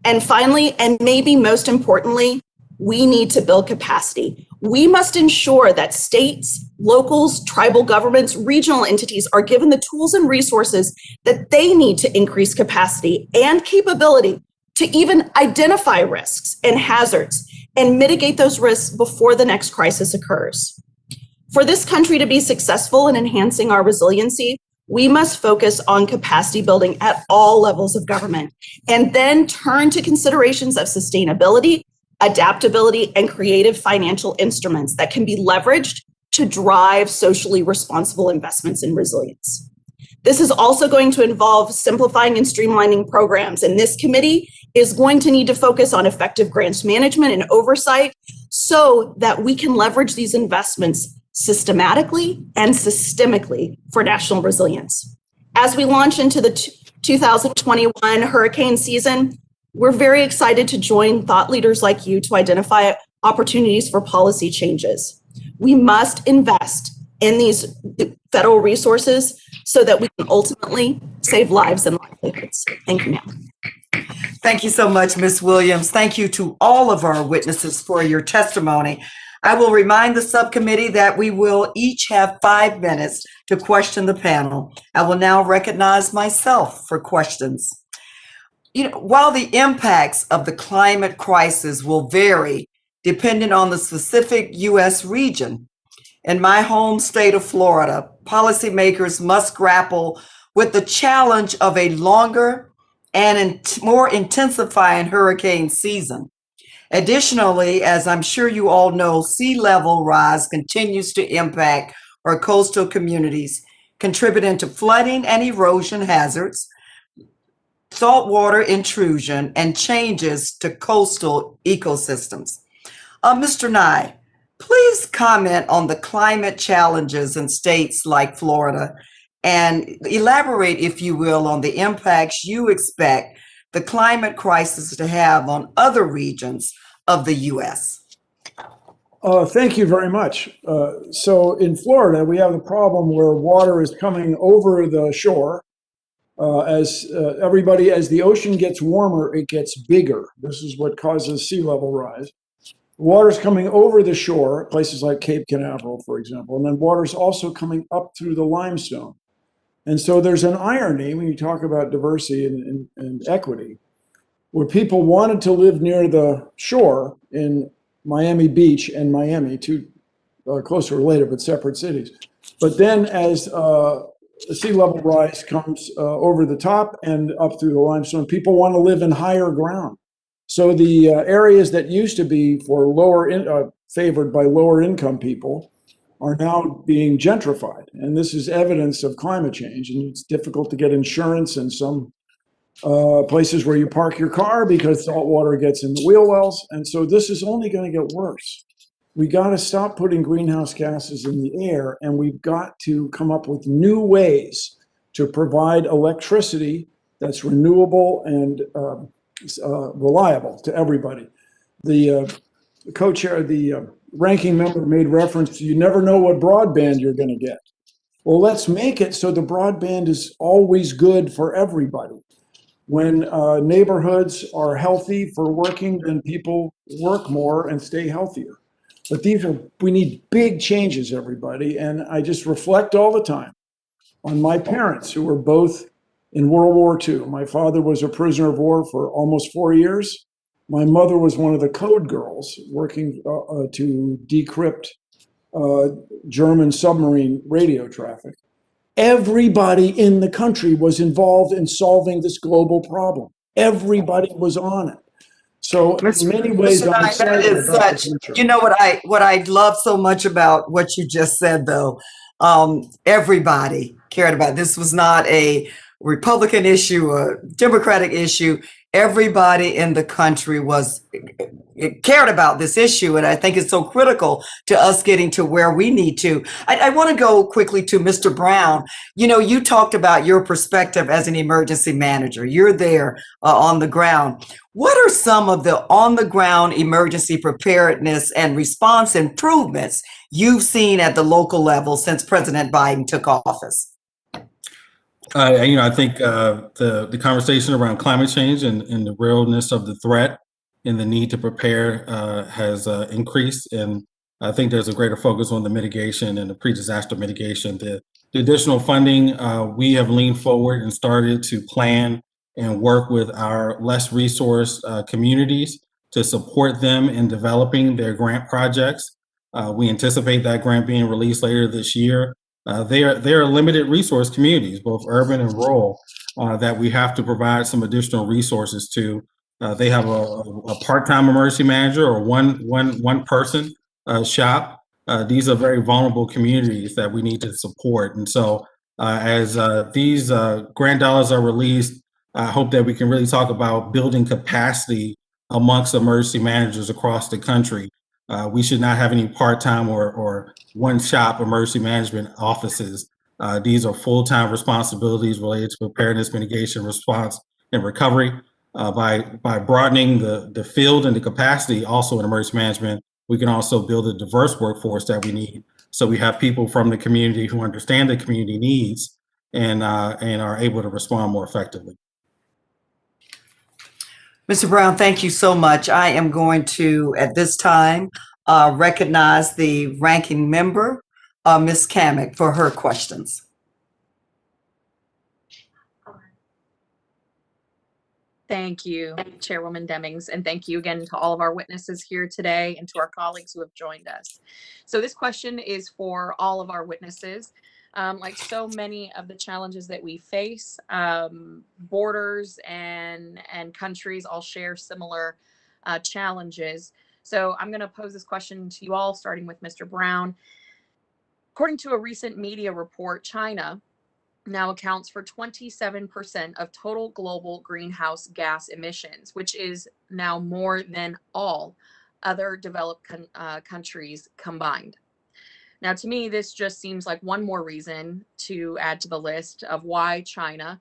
And finally, and maybe most importantly, we need to build capacity. We must ensure that states, locals, tribal governments, regional entities are given the tools and resources that they need to increase capacity and capability to even identify risks and hazards and mitigate those risks before the next crisis occurs. For this country to be successful in enhancing our resiliency, we must focus on capacity building at all levels of government, and then turn to considerations of sustainability, adaptability, and creative financial instruments that can be leveraged to drive socially responsible investments in resilience. This is also going to involve simplifying and streamlining programs, and this committee is going to need to focus on effective grants management and oversight so that we can leverage these investments systematically and systemically for national resilience. As we launch into the 2021 hurricane season, we're very excited to join thought leaders like you to identify opportunities for policy changes. We must invest in these federal resources so that we can ultimately save lives and livelihoods. Thank you, ma'am. Thank you so much, Ms. Williams. Thank you to all of our witnesses for your testimony. I will remind the subcommittee that we will each have 5 minutes to question the panel. I will now recognize myself for questions. While the impacts of the climate crisis will vary depending on the specific U.S. region, in my home state of Florida, policymakers must grapple with the challenge of a longer and more intensifying hurricane season. Additionally, as I'm sure you all know, sea level rise continues to impact our coastal communities, contributing to flooding and erosion hazards, saltwater intrusion, and changes to coastal ecosystems. Mr. Nye, please comment on the climate challenges in states like Florida and elaborate, if you will, on the impacts you expect the climate crisis to have on other regions of the U.S. Thank you very much. So in Florida, we have the problem where water is coming over the shore. As the ocean gets warmer, it gets bigger. This is what causes sea level rise. Water's coming over the shore, places like Cape Canaveral, for example, and then water's also coming up through the limestone. And so there's an irony when you talk about diversity and equity, where people wanted to live near the shore in Miami Beach and Miami, two closely related but separate cities. But then as the sea level rise comes over the top and up through the limestone, people want to live in higher ground. So the areas that used to be for favored by lower income people are now being gentrified. And this is evidence of climate change. And it's difficult to get insurance in some places where you park your car because salt water gets in the wheel wells. And so this is only going to get worse. We got to stop putting greenhouse gases in the air, and we've got to come up with new ways to provide electricity that's renewable and reliable to everybody. The co-chair, the ranking member made reference to you never know what broadband you're going to get. Well, let's make it so the broadband is always good for everybody. When neighborhoods are healthy for working, then people work more and stay healthier. But we need big changes, everybody. And I just reflect all the time on my parents, who were both in World War II. My father was a prisoner of war for almost 4 years. My mother was one of the code girls working to decrypt German submarine radio traffic. Everybody in the country was involved in solving this global problem. Everybody was on it. So in many ways, Mr. I'm Nye, that excited is about the such, future. you know what I love so much about what you just said though. Everybody cared about this. Was not a Republican issue, a Democratic issue. Everybody in the country cared about this issue, and I think it's so critical to us getting to where we need to. I want to go quickly to Mr. Brown. You know, you talked about your perspective as an emergency manager. You're there on the ground. What are some of the on-the-ground emergency preparedness and response improvements you've seen at the local level since President Biden took office? I think the conversation around climate change and the realness of the threat and the need to prepare has increased. And I think there's a greater focus on the mitigation and the pre-disaster mitigation. The additional funding, we have leaned forward and started to plan and work with our less resourced communities to support them in developing their grant projects. We anticipate that grant being released later this year. They are limited resource communities, both urban and rural, that we have to provide some additional resources to. They have a part-time emergency manager or one person shop. These are very vulnerable communities that we need to support. And so as these grant dollars are released, I hope that we can really talk about building capacity amongst emergency managers across the country. We should not have any part-time or one-shop emergency management offices. These are full-time responsibilities related to preparedness, mitigation, response, and recovery. By broadening the field and the capacity also in emergency management, we can also build a diverse workforce that we need. So we have people from the community who understand the community needs and are able to respond more effectively. Mr. Brown, thank you so much. I am going to, at this time, recognize the ranking member, Ms. Kamick, for her questions. Thank you, Chairwoman Demings, and thank you again to all of our witnesses here today and to our colleagues who have joined us. So this question is for all of our witnesses. Like so many of the challenges that we face, borders and countries all share similar challenges. So I'm going to pose this question to you all, starting with Mr. Brown. According to a recent media report, China now accounts for 27% of total global greenhouse gas emissions, which is now more than all other developed countries combined. Now, to me, this just seems like one more reason to add to the list of why China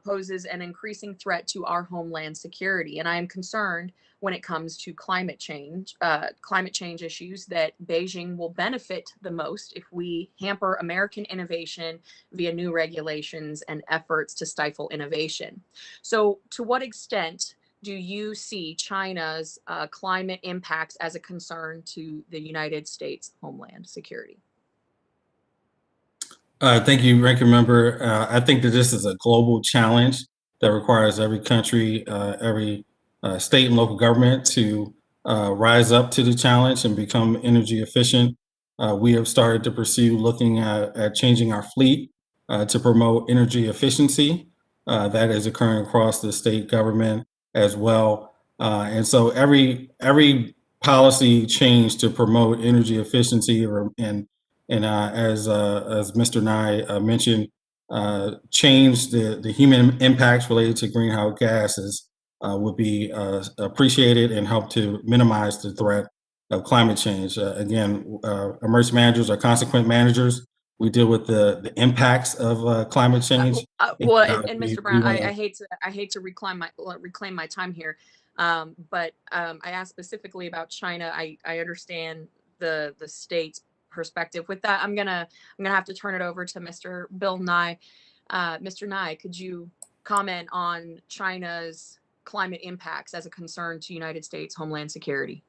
poses an increasing threat to our homeland security. And I am concerned when it comes to climate change issues that Beijing will benefit the most if we hamper American innovation via new regulations and efforts to stifle innovation. So to what extent do you see China's climate impacts as a concern to the United States homeland security? Thank you, Ranking Member. I think that this is a global challenge that requires every country, every state and local government to rise up to the challenge and become energy efficient. We have started to pursue looking at changing our fleet to promote energy efficiency. That is occurring across the state government as well. And so every policy change to promote energy efficiency and as Mr. Nye mentioned, change the human impacts related to greenhouse gases would be appreciated and help to minimize the threat of climate change. Again, emergency managers are consequent managers. We deal with the impacts of climate change. And Mr. Brown, I hate to reclaim my time here, but I asked specifically about China. I understand the state's perspective. With that, I'm gonna have to turn it over to Mr. Bill Nye. Mr. Nye, could you comment on China's climate impacts as a concern to United States Homeland Security?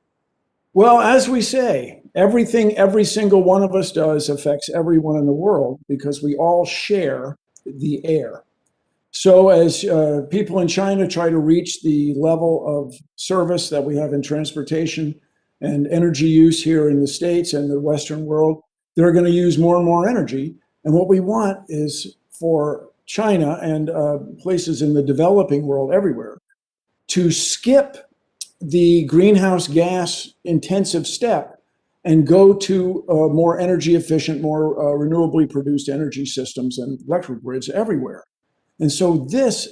Well, as we say, everything every single one of us does affects everyone in the world because we all share the air. So as people in China try to reach the level of service that we have in transportation and energy use here in the States and the Western world, they're going to use more and more energy. And what we want is for China and places in the developing world everywhere to skip the greenhouse gas intensive step and go to more energy efficient, more renewably produced energy systems and electric grids everywhere. And so this,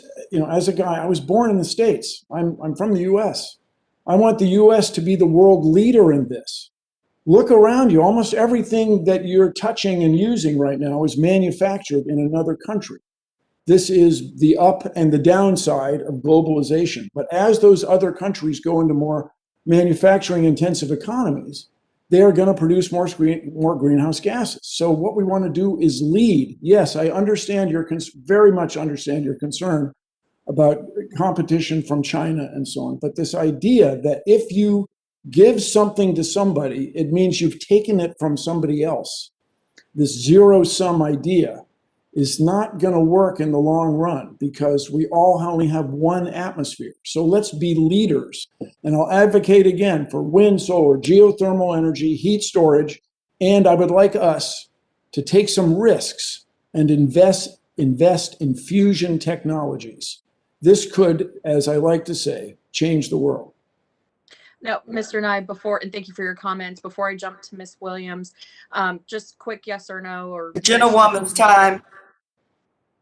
as a guy, I was born in the States. I'm from the US. I want the US to be the world leader in this. Look around you. Almost everything that you're touching and using right now is manufactured in another country. This is the up and the downside of globalization. But as those other countries go into more manufacturing intensive economies, they are going to produce more greenhouse gases. So what we want to do is lead. Yes, I understand very much understand your concern about competition from China and so on. But this idea that if you give something to somebody, it means you've taken it from somebody else. This zero-sum idea is not going to work in the long run because we all only have one atmosphere. So let's be leaders. And I'll advocate again for wind, solar, geothermal energy, heat storage, and I would like us to take some risks and invest in fusion technologies. This could, as I like to say, change the world. Now, Mr. Nye, and thank you for your comments. Before I jump to Ms. Williams, just quick yes or no or Gentlewoman's time.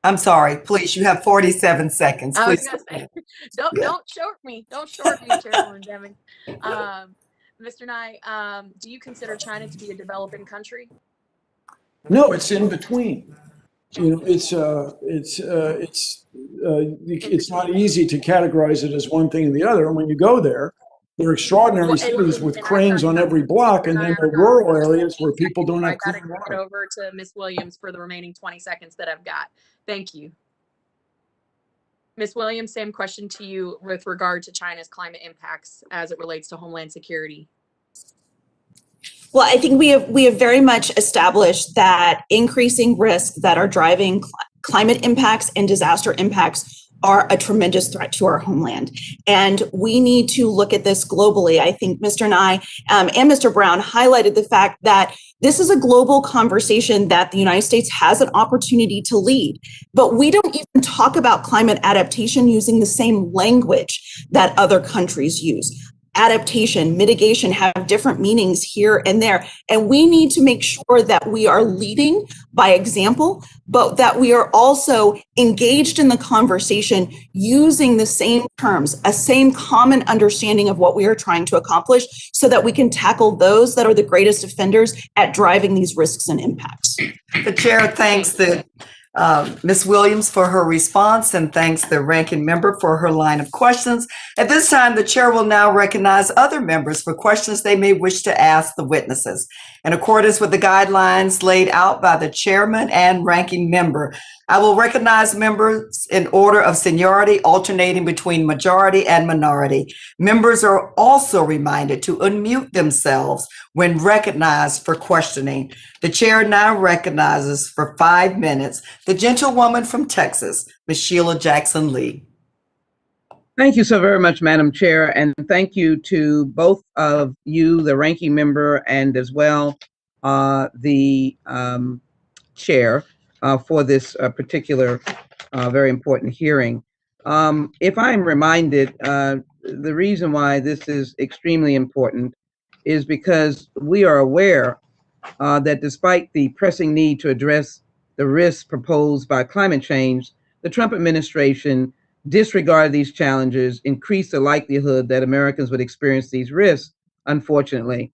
I'm sorry, please, you have 47 seconds. I was Please. gonna say, don't short me. Don't short me, Chairwoman Deming. Mr. Nye, do you consider China to be a developing country? No, it's in between. It's not easy to categorize it as one thing and the other. And when you go there, they're extraordinary cities with cranes on every block, and then the rural areas where people don't have clean water. I got to water. over to Ms. Williams for the remaining 20 seconds that I've got. Thank you. Ms. Williams, same question to you with regard to China's climate impacts as it relates to Homeland Security. Well, I think we have very much established that increasing risks that are driving climate impacts and disaster impacts are a tremendous threat to our homeland. And we need to look at this globally. I think Mr. Nye and Mr. Brown highlighted the fact that this is a global conversation that the United States has an opportunity to lead. But we don't even talk about climate adaptation using the same language that other countries use. Adaptation, mitigation have different meanings here and there. And we need to make sure that we are leading by example, but that we are also engaged in the conversation using the same terms, a same common understanding of what we are trying to accomplish so that we can tackle those that are the greatest offenders at driving these risks and impacts. The chair thanks Ms. Williams for her response and thanks the ranking member for her line of questions. At this time, the chair will now recognize other members for questions they may wish to ask the witnesses. In accordance with the guidelines laid out by the chairman and ranking member, I will recognize members in order of seniority, alternating between majority and minority. Members are also reminded to unmute themselves when recognized for questioning. The chair now recognizes for 5 minutes the gentlewoman from Texas, Ms. Sheila Jackson Lee. Thank you so very much, Madam Chair, and thank you to both of you, the ranking member, and as well the chair for this particular very important hearing. If I'm reminded, the reason why this is extremely important is because we are aware that despite the pressing need to address the risks proposed by climate change, the Trump administration disregard these challenges, increase the likelihood that Americans would experience these risks, unfortunately.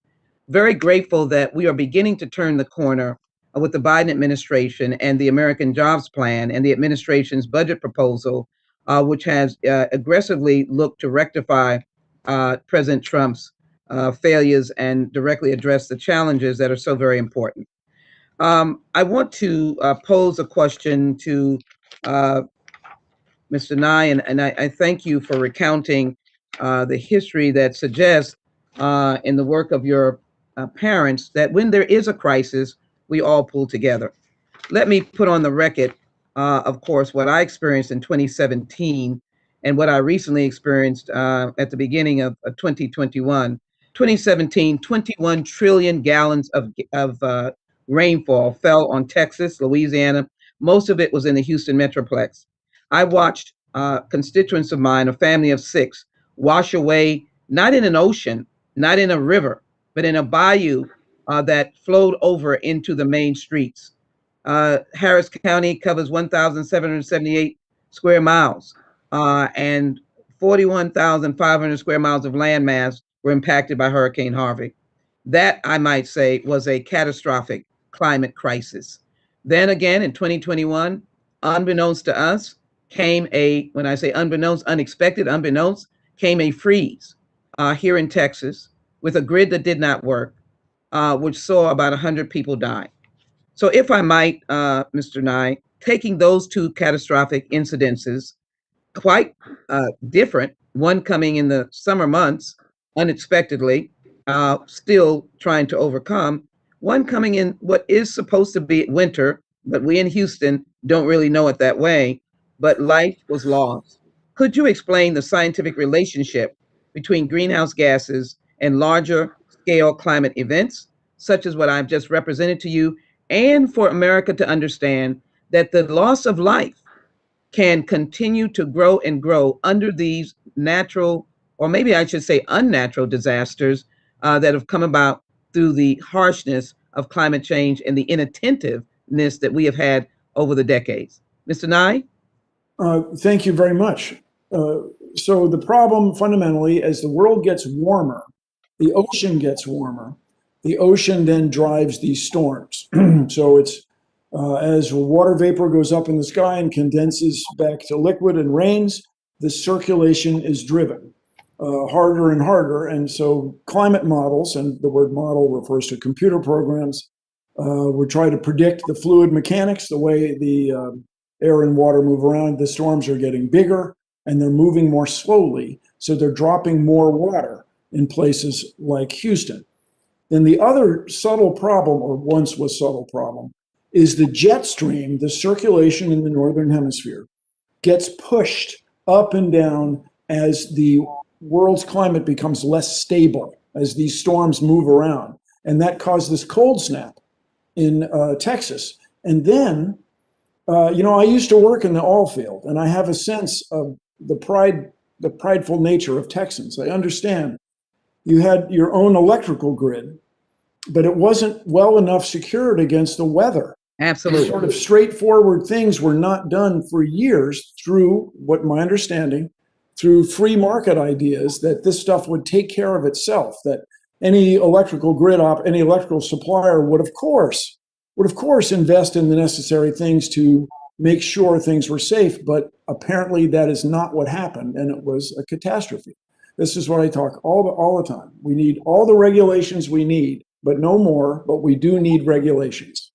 Very grateful that we are beginning to turn the corner with the Biden administration and the American Jobs Plan and the administration's budget proposal, which has aggressively looked to rectify President Trump's failures and directly address the challenges that are so very important. I want to pose a question to Mr. Nye, and I thank you for recounting the history that suggests in the work of your parents that when there is a crisis, we all pull together. Let me put on the record, of course, what I experienced in 2017 and what I recently experienced at the beginning of 2021. 2017, 21 trillion gallons of rainfall fell on Texas, Louisiana. Most of it was in the Houston Metroplex. I watched constituents of mine, a family of 6, wash away, not in an ocean, not in a river, but in a bayou that flowed over into the main streets. Harris County covers 1,778 square miles, and 41,500 square miles of landmass were impacted by Hurricane Harvey. That, I might say, was a catastrophic climate crisis. Then again, in 2021, unbeknownst to us, came when I say unbeknownst, unexpected, unbeknownst, came a freeze here in Texas with a grid that did not work, which saw about 100 people die. So if I might, Mr. Nye, taking those two catastrophic incidences, quite different, one coming in the summer months, unexpectedly, still trying to overcome, one coming in what is supposed to be winter, but we in Houston don't really know it that way, but life was lost. Could you explain the scientific relationship between greenhouse gases and larger scale climate events, such as what I've just represented to you, and for America to understand that the loss of life can continue to grow and grow under these natural, or maybe I should say unnatural disasters that have come about through the harshness of climate change and the inattentiveness that we have had over the decades. Mr. Nye? Thank you very much. So the problem fundamentally, as the world gets warmer, the ocean gets warmer, the ocean then drives these storms. So it's as water vapor goes up in the sky and condenses back to liquid and rains, the circulation is driven harder and harder. And so climate models, and the word model refers to computer programs, we try to predict the fluid mechanics, the way the air and water move around. The storms are getting bigger and they're moving more slowly. So they're dropping more water in places like Houston. Then the other subtle problem, or once was subtle problem, is the jet stream, the circulation in the Northern Hemisphere, gets pushed up and down as the world's climate becomes less stable, as these storms move around. And that caused this cold snap in Texas. And then, I used to work in the oil field, and I have a sense of the prideful nature of Texans. I understand you had your own electrical grid, but it wasn't well enough secured against the weather. Absolutely. Sort of straightforward things were not done for years through, what my understanding, through free market ideas that this stuff would take care of itself, that any electrical grid any electrical supplier would of course invest in the necessary things to make sure things were safe, but apparently that is not what happened, and it was a catastrophe. This is what I talk all the time. We need all the regulations we need, but no more, but we do need regulations.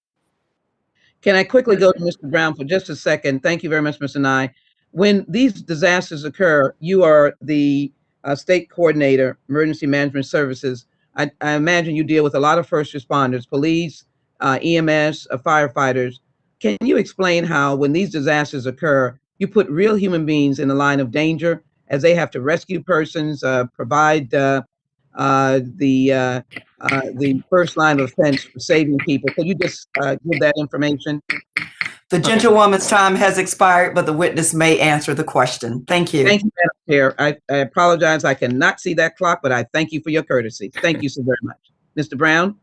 Can I quickly go to Mr. Brown for just a second? Thank you very much, Mr. Nye. When these disasters occur, you are the state coordinator, emergency management services. I imagine you deal with a lot of first responders, police, EMS, firefighters. Can you explain how, when these disasters occur, you put real human beings in the line of danger as they have to rescue persons, provide the first line of defense for saving people? Could you just give that information? The gentlewoman's time has expired, but the witness may answer the question. Thank you. Thank you, Madam Chair. I apologize. I cannot see that clock, but I thank you for your courtesy. Thank you so very much. Mr. Brown?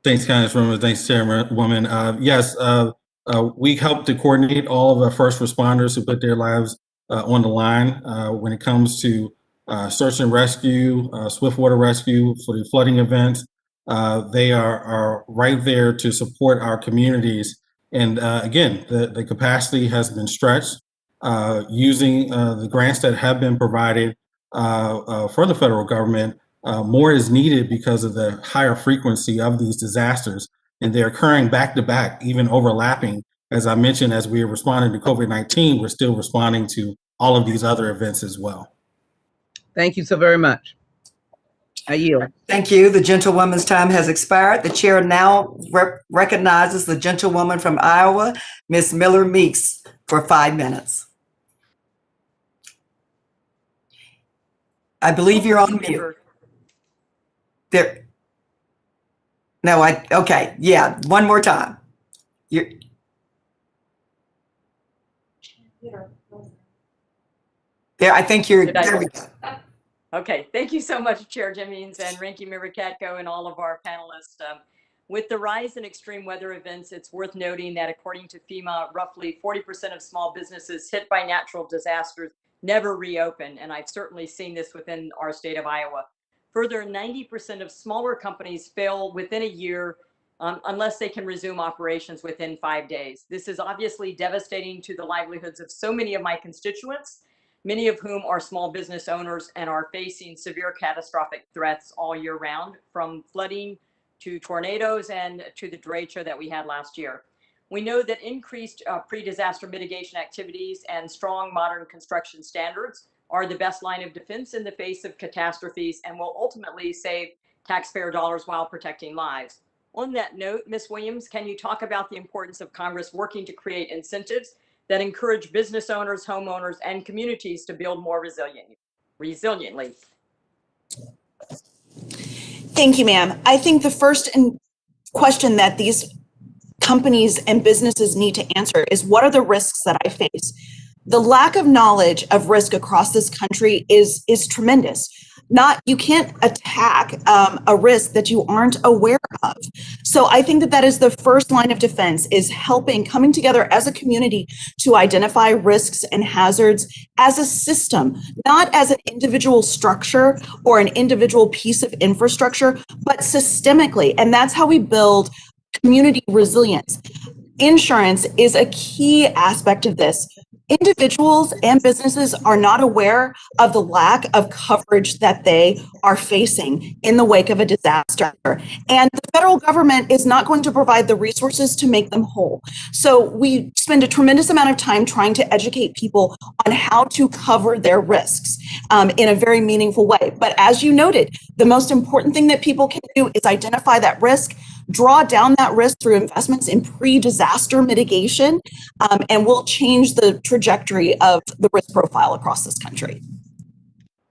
Thanks, Congresswoman. Thanks, Chairwoman. Yes, we help to coordinate all of our first responders who put their lives on the line when it comes to search and rescue, swift water rescue for the flooding events. They are right there to support our communities. And again, the capacity has been stretched using the grants that have been provided for the federal government. more is needed because of the higher frequency of these disasters, and they're occurring back to back, even overlapping. As I mentioned, as we are responding to COVID-19, we're still responding to all of these other events as well. Thank you so very much. I yield. Thank you. The gentlewoman's time has expired. The chair now recognizes the gentlewoman from Iowa, Ms. Miller Meeks, for 5 minutes. I believe you're on mute. There. No, okay. Yeah, one more time. There, I think you're, there we go. Okay, thank you so much, Chair Demings and Ranking Member Katko and all of our panelists. With the rise in extreme weather events, it's worth noting that according to FEMA, roughly 40% of small businesses hit by natural disasters never reopen, and I've certainly seen this within our state of Iowa. Further, 90% of smaller companies fail within a year unless they can resume operations within 5 days. This is obviously devastating to the livelihoods of so many of my constituents, many of whom are small business owners and are facing severe catastrophic threats all year round, from flooding to tornadoes and to the derecho that we had last year. We know that increased pre-disaster mitigation activities and strong modern construction standards are the best line of defense in the face of catastrophes and will ultimately save taxpayer dollars while protecting lives. On that note, Ms. Williams, can you talk about the importance of Congress working to create incentives that encourage business owners, homeowners, and communities to build more resiliently? Thank you, ma'am. I think the first question that these companies and businesses need to answer is, what are the risks that I face? The lack of knowledge of risk across this country is tremendous. You can't attack a risk that you aren't aware of. So I think that is the first line of defense, is coming together as a community to identify risks and hazards as a system, not as an individual structure or an individual piece of infrastructure, but systemically. And that's how we build community resilience. Insurance is a key aspect of this. Individuals and businesses are not aware of the lack of coverage that they are facing in the wake of a disaster. And the federal government is not going to provide the resources to make them whole. So we spend a tremendous amount of time trying to educate people on how to cover their risks in a very meaningful way. But as you noted, the most important thing that people can do is identify that risk, draw down that risk through investments in pre-disaster mitigation, and we'll change the trajectory of the risk profile across this country.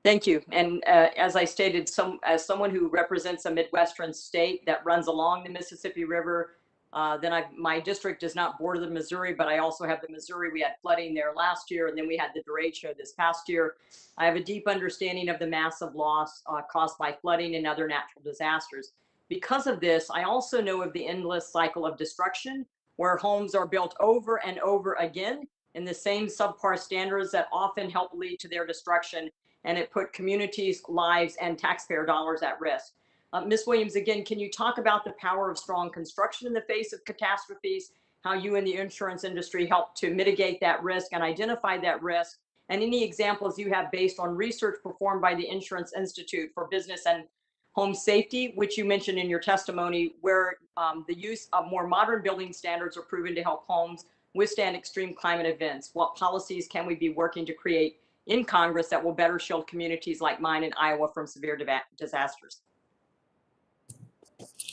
Thank you. And as I stated, as someone who represents a Midwestern state that runs along the Mississippi River, my district does not border the Missouri, but I also have the Missouri. We had flooding there last year, and then we had the derecho this past year. I have a deep understanding of the massive loss caused by flooding and other natural disasters. Because of this, I also know of the endless cycle of destruction where homes are built over and over again in the same subpar standards that often help lead to their destruction, and it put communities' lives and taxpayer dollars at risk. Ms. Williams, again, can you talk about the power of strong construction in the face of catastrophes, how you and the insurance industry help to mitigate that risk and identify that risk, and any examples you have based on research performed by the Insurance Institute for Business and Home Safety, which you mentioned in your testimony, where the use of more modern building standards are proven to help homes withstand extreme climate events? What policies can we be working to create in Congress that will better shield communities like mine in Iowa from severe disasters?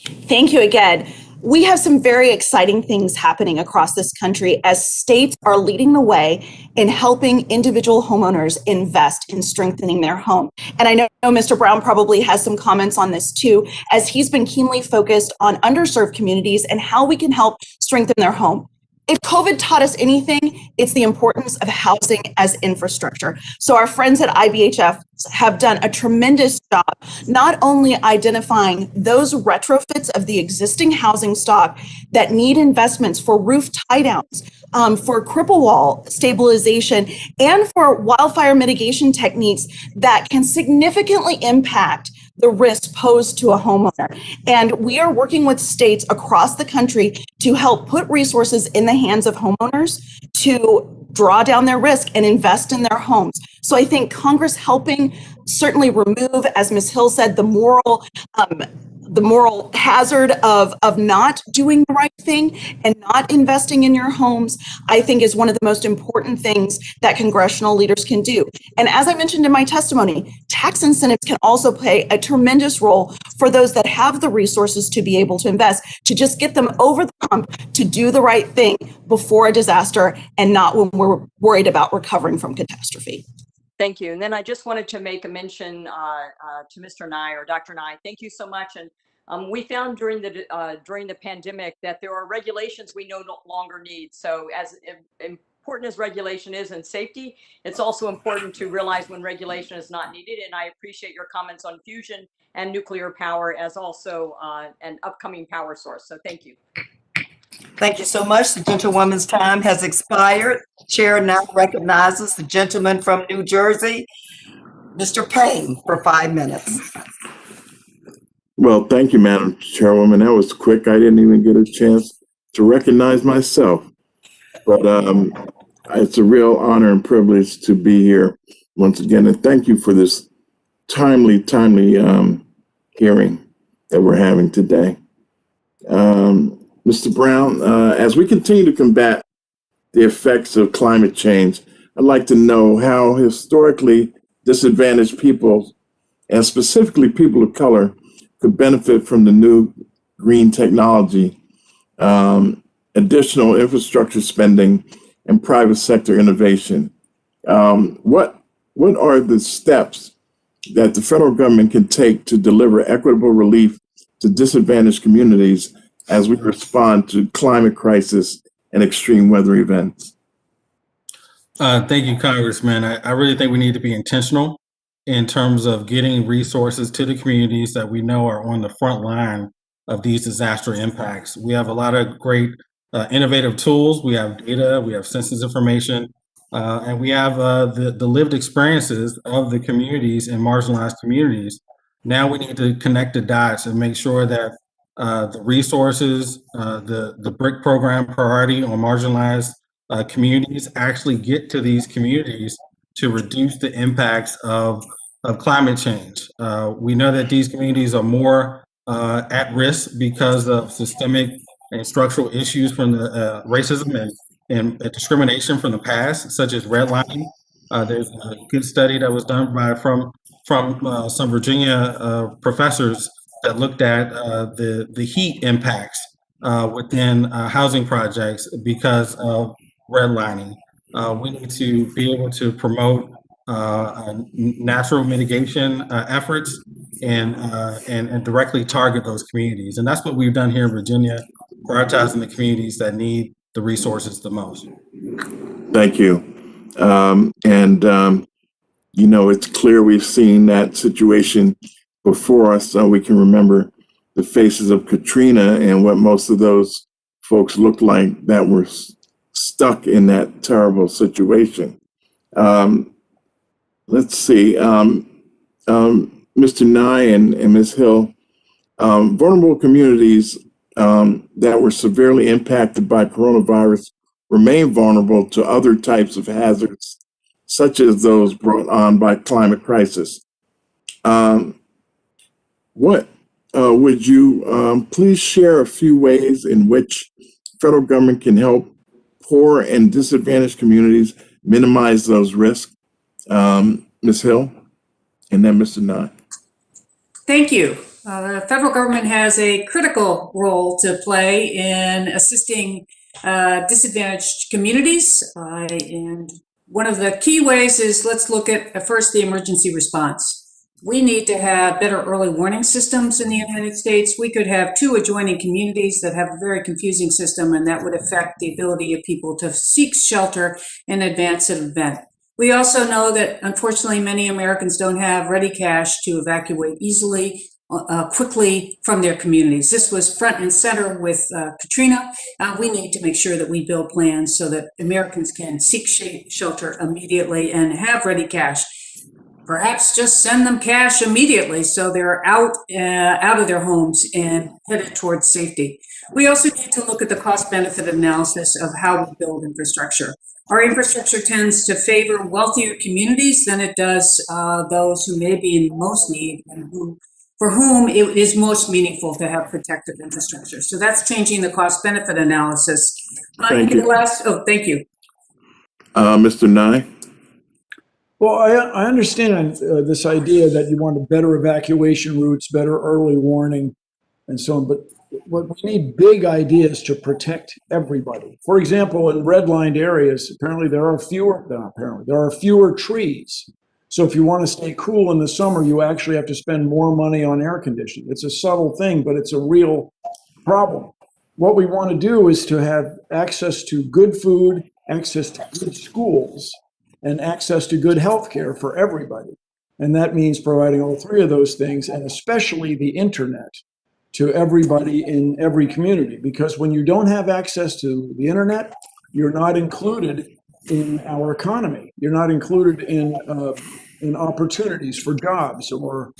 Thank you again. We have some very exciting things happening across this country as states are leading the way in helping individual homeowners invest in strengthening their home. And I know Mr. Brown probably has some comments on this too, as he's been keenly focused on underserved communities and how we can help strengthen their home. If COVID taught us anything, it's the importance of housing as infrastructure. So our friends at IBHF have done a tremendous job, not only identifying those retrofits of the existing housing stock that need investments for roof tie downs, for cripple wall stabilization, and for wildfire mitigation techniques that can significantly impact the risk posed to a homeowner. And we are working with states across the country to help put resources in the hands of homeowners to draw down their risk and invest in their homes. So I think Congress helping certainly remove, as Ms. Hill said, the moral hazard of not doing the right thing and not investing in your homes, I think is one of the most important things that congressional leaders can do. And as I mentioned in my testimony, tax incentives can also play a tremendous role for those that have the resources to be able to invest, to just get them over the hump, to do the right thing before a disaster and not when we're worried about recovering from catastrophe. Thank you. And then I just wanted to make a mention to Mr. Nye or Dr. Nye. Thank you so much. And we found during the pandemic that there are regulations we no longer need. So as important as regulation is in safety, it's also important to realize when regulation is not needed. And I appreciate your comments on fusion and nuclear power as also an upcoming power source. So thank you. Thank you so much. The gentlewoman's time has expired. Chair now recognizes the gentleman from New Jersey, Mr. Payne, for 5 minutes. Well, thank you, Madam Chairwoman. That was quick. I didn't even get a chance to recognize myself. But it's a real honor and privilege to be here once again. And thank you for this timely hearing that we're having today. Mr. Brown, as we continue to combat the effects of climate change, I'd like to know how historically disadvantaged people, and specifically people of color, could benefit from the new green technology, additional infrastructure spending, and private sector innovation. What are the steps that the federal government can take to deliver equitable relief to disadvantaged communities as we respond to climate crisis and extreme weather events? Thank you, Congressman. I really think we need to be intentional in terms of getting resources to the communities that we know are on the front line of these disaster impacts. We have a lot of great innovative tools. We have data, we have census information, and we have the lived experiences of the communities and marginalized communities. Now we need to connect the dots and make sure that the resources, the BRIC program priority on marginalized communities actually get to these communities to reduce the impacts of climate change. We know that these communities are more at risk because of systemic and structural issues from the racism and discrimination from the past, such as redlining. There's a good study that was done from some Virginia professors that looked at the heat impacts within housing projects because of redlining. We need to be able to promote natural mitigation efforts and directly target those communities. And that's what we've done here in Virginia, prioritizing the communities that need the resources the most. Thank you. You know, it's clear we've seen that situation before us, so we can remember the faces of Katrina and what most of those folks looked like that were stuck in that terrible situation. Let's see, Mr. Nye and Ms. Hill, vulnerable communities that were severely impacted by coronavirus remain vulnerable to other types of hazards, such as those brought on by climate crisis. Would you please share a few ways in which federal government can help poor and disadvantaged communities minimize those risks? Ms. Hill, and then Mr. Nye. Thank you. The federal government has a critical role to play in assisting disadvantaged communities. And one of the key ways is, let's look at first the emergency response. We need to have better early warning systems in the United States. We could have 2 adjoining communities that have a very confusing system, and that would affect the ability of people to seek shelter in advance of an event. We also know that, unfortunately, many Americans don't have ready cash to evacuate easily, quickly from their communities. This was front and center with Katrina. We need to make sure that we build plans so that Americans can seek shelter immediately and have ready cash. Perhaps just send them cash immediately so they're out of their homes and headed towards safety. We also need to look at the cost-benefit analysis of how we build infrastructure. Our infrastructure tends to favor wealthier communities than it does those who may be in most need and for whom it is most meaningful to have protective infrastructure. So that's changing the cost-benefit analysis. Thank you. Thank you. Mr. Nye? Well, I understand this idea that you want better evacuation routes, better early warning, and so on, but what we need big ideas to protect everybody. For example, in redlined areas, apparently there are fewer trees. So if you want to stay cool in the summer, you actually have to spend more money on air conditioning. It's a subtle thing, but it's a real problem. What we want to do is to have access to good food, access to good schools, and access to good health care for everybody. And that means providing all three of those things, and especially the internet to everybody in every community. Because when you don't have access to the internet, you're not included in our economy. You're not included in opportunities for jobs or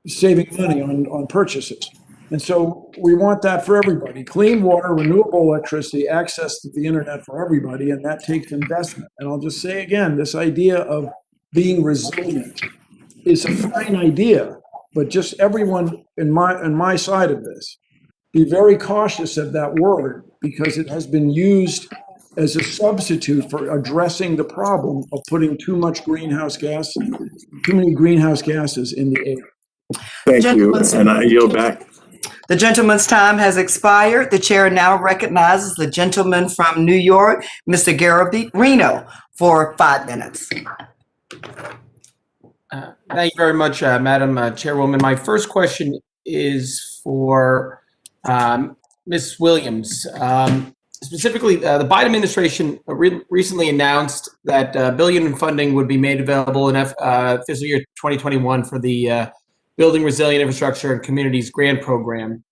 saving money on purchases. And so we want that for everybody. Clean water, renewable electricity, access to the internet for everybody, and that takes investment. And I'll just say again, this idea of being resilient is a fine idea, but just everyone in my side of this, be very cautious of that word, because it has been used as a substitute for addressing the problem of putting too many greenhouse gases in the air. Thank you, and I yield back. The gentleman's time has expired. The chair now recognizes the gentleman from New York, Mr. Garabino, for 5 minutes. Thank you very much, Madam Chairwoman. My first question is for Ms. Williams. Specifically, the Biden administration recently announced that $1 billion in funding would be made available in fiscal year 2021 for the Building Resilient Infrastructure and Communities Grant Program.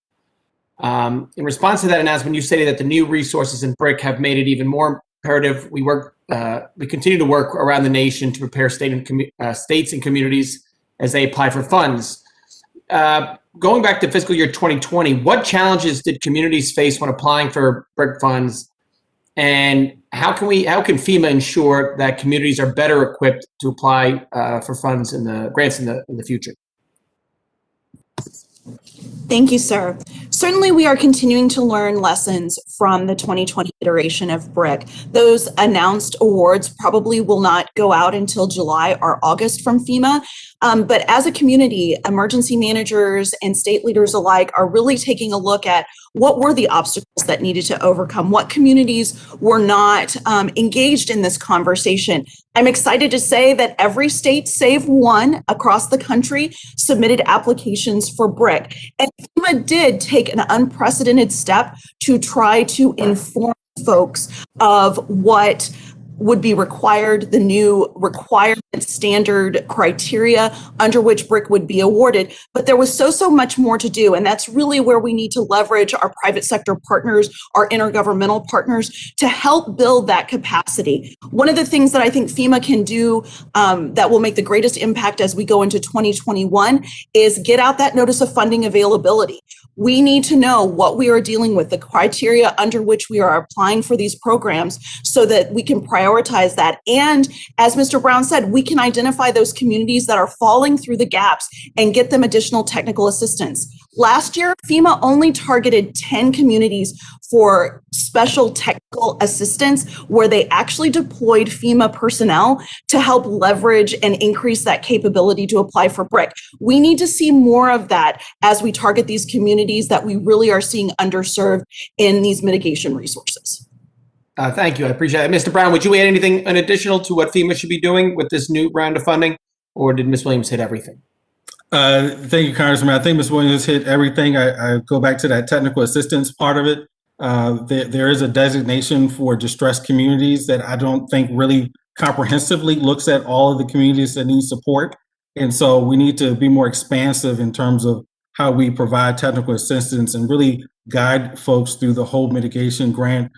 In response to that announcement, you stated that the new resources in BRIC have made it even more imperative we continue to work around the nation to prepare states and communities as they apply for funds. Going back to fiscal year 2020, what challenges did communities face when applying for BRIC funds, and how can FEMA ensure that communities are better equipped to apply for funds in the grants in the future? Thank you, sir. Certainly, we are continuing to learn lessons from the 2020 iteration of BRIC. Those announced awards probably will not go out until July or August from FEMA. But as a community, emergency managers and state leaders alike are really taking a look at what were the obstacles that needed to overcome, what communities were not engaged in this conversation. I'm excited to say that every state, save one across the country, submitted applications for BRIC. And FEMA did take an unprecedented step to try to inform folks of what would be required, the new requirement standard criteria under which BRIC would be awarded. But there was so much more to do. And that's really where we need to leverage our private sector partners, our intergovernmental partners, to help build that capacity. One of the things that I think FEMA can do that will make the greatest impact as we go into 2021 is get out that notice of funding availability. We need to know what we are dealing with, the criteria under which we are applying for these programs, so that we can prioritize that. And as Mr. Brown said, we can identify those communities that are falling through the gaps and get them additional technical assistance. Last year, FEMA only targeted 10 communities for special technical assistance, where they actually deployed FEMA personnel to help leverage and increase that capability to apply for BRIC. We need to see more of that as we target these communities that we really are seeing underserved in these mitigation resources. Thank you. I appreciate it. Mr. Brown, would you add anything additional to what FEMA should be doing with this new round of funding, or did Ms. Williams hit everything? Thank you, Congressman. I think Ms. Williams hit everything. I go back to that technical assistance part of it. There is a designation for distressed communities that I don't think really comprehensively looks at all of the communities that need support. And so we need to be more expansive in terms of how we provide technical assistance and really guide folks through the whole mitigation grant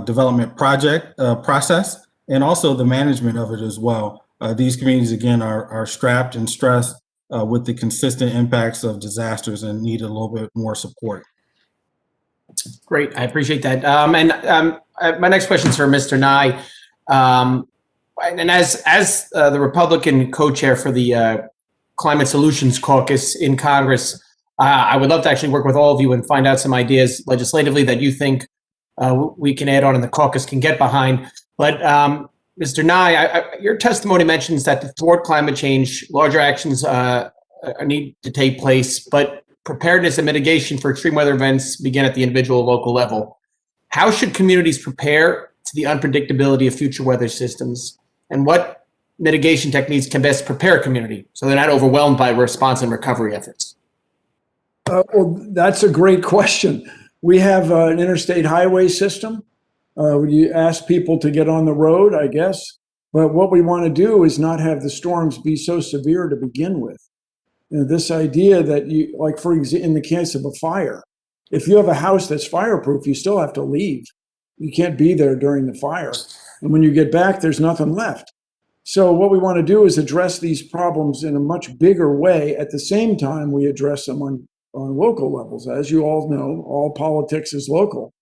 development process, and also the management of it as well. These communities, again, are strapped and stressed with the consistent impacts of disasters and need a little bit more support. Great, I appreciate that. My next question is for Mr. Nye. And as the Republican co-chair for the Climate Solutions Caucus in Congress, I would love to actually work with all of you and find out some ideas legislatively that you think we can add on and the caucus can get behind. But Mr. Nye, your testimony mentions that to thwart climate change, larger actions need to take place, but preparedness and mitigation for extreme weather events begin at the individual local level. How should communities prepare to the unpredictability of future weather systems? And what mitigation techniques can best prepare a community so they're not overwhelmed by response and recovery efforts? Well, that's a great question. We have an interstate highway system. You ask people to get on the road, I guess. But what we want to do is not have the storms be so severe to begin with. You know, this idea that you, like for example, in the case of a fire, if you have a house that's fireproof, you still have to leave. You can't be there during the fire. And when you get back, there's nothing left. So what we want to do is address these problems in a much bigger way. At the same time, we address them on local levels. As you all know, all politics is local.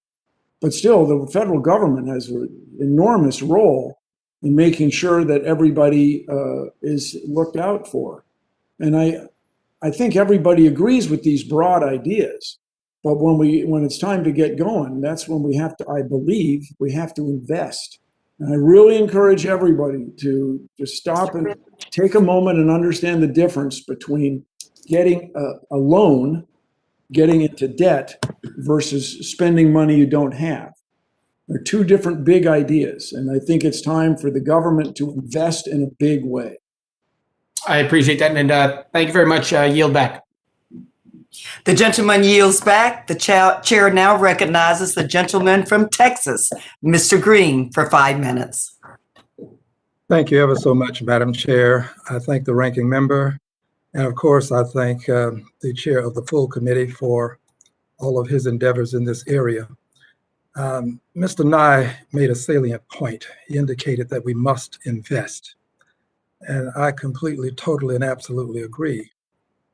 But still, the federal government has an enormous role in making sure that everybody is looked out for. And I think everybody agrees with these broad ideas. But when it's time to get going, that's when we have to, I believe, we have to invest. And I really encourage everybody to just stop and take a moment and understand the difference between getting a loan, getting into debt, versus spending money you don't have. They're two different big ideas. And I think it's time for the government to invest in a big way. I appreciate that. And thank you very much. Yield back. The gentleman yields back. The chair now recognizes the gentleman from Texas, Mr. Green, for 5 minutes. Thank you ever so much, Madam Chair. I thank the ranking member. And of course, I thank the chair of the full committee for all of his endeavors in this area. Mr. Nye made a salient point. He indicated that we must invest. And I completely, totally, and absolutely agree.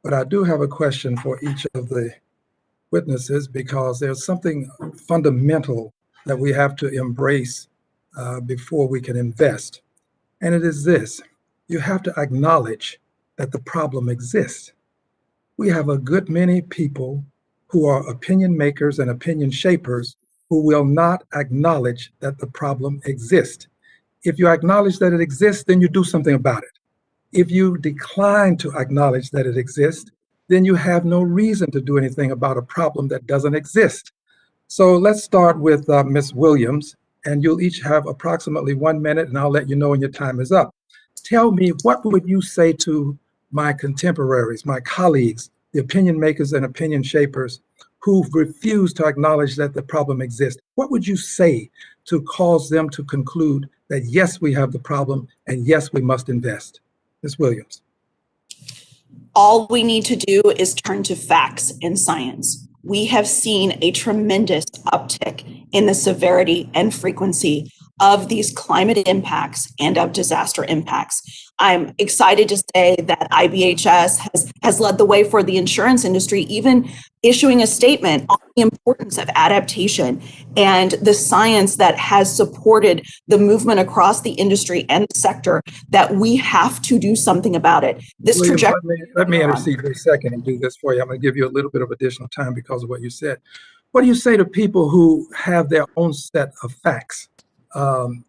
But I do have a question for each of the witnesses because there's something fundamental that we have to embrace before we can invest. And it is this: you have to acknowledge that the problem exists. We have a good many people who are opinion makers and opinion shapers who will not acknowledge that the problem exists. If you acknowledge that it exists, then you do something about it. If you decline to acknowledge that it exists, then you have no reason to do anything about a problem that doesn't exist. So let's start with Ms. Williams, and you'll each have approximately 1 minute, and I'll let you know when your time is up. Tell me, what would you say to my contemporaries, my colleagues, the opinion makers and opinion shapers who refuse to acknowledge that the problem exists? What would you say to cause them to conclude that yes, we have the problem, and yes, we must invest? Ms. Williams. All we need to do is turn to facts and science. We have seen a tremendous uptick in the severity and frequency of these climate impacts and of disaster impacts. I'm excited to say that IBHS has led the way for the insurance industry, even issuing a statement on the importance of adaptation and the science that has supported the movement across the industry and the sector that we have to do something about it. This Williams, trajectory. let me intercede for a second and do this for you. I'm going to give you a little bit of additional time because of what you said. What do you say to people who have their own set of facts?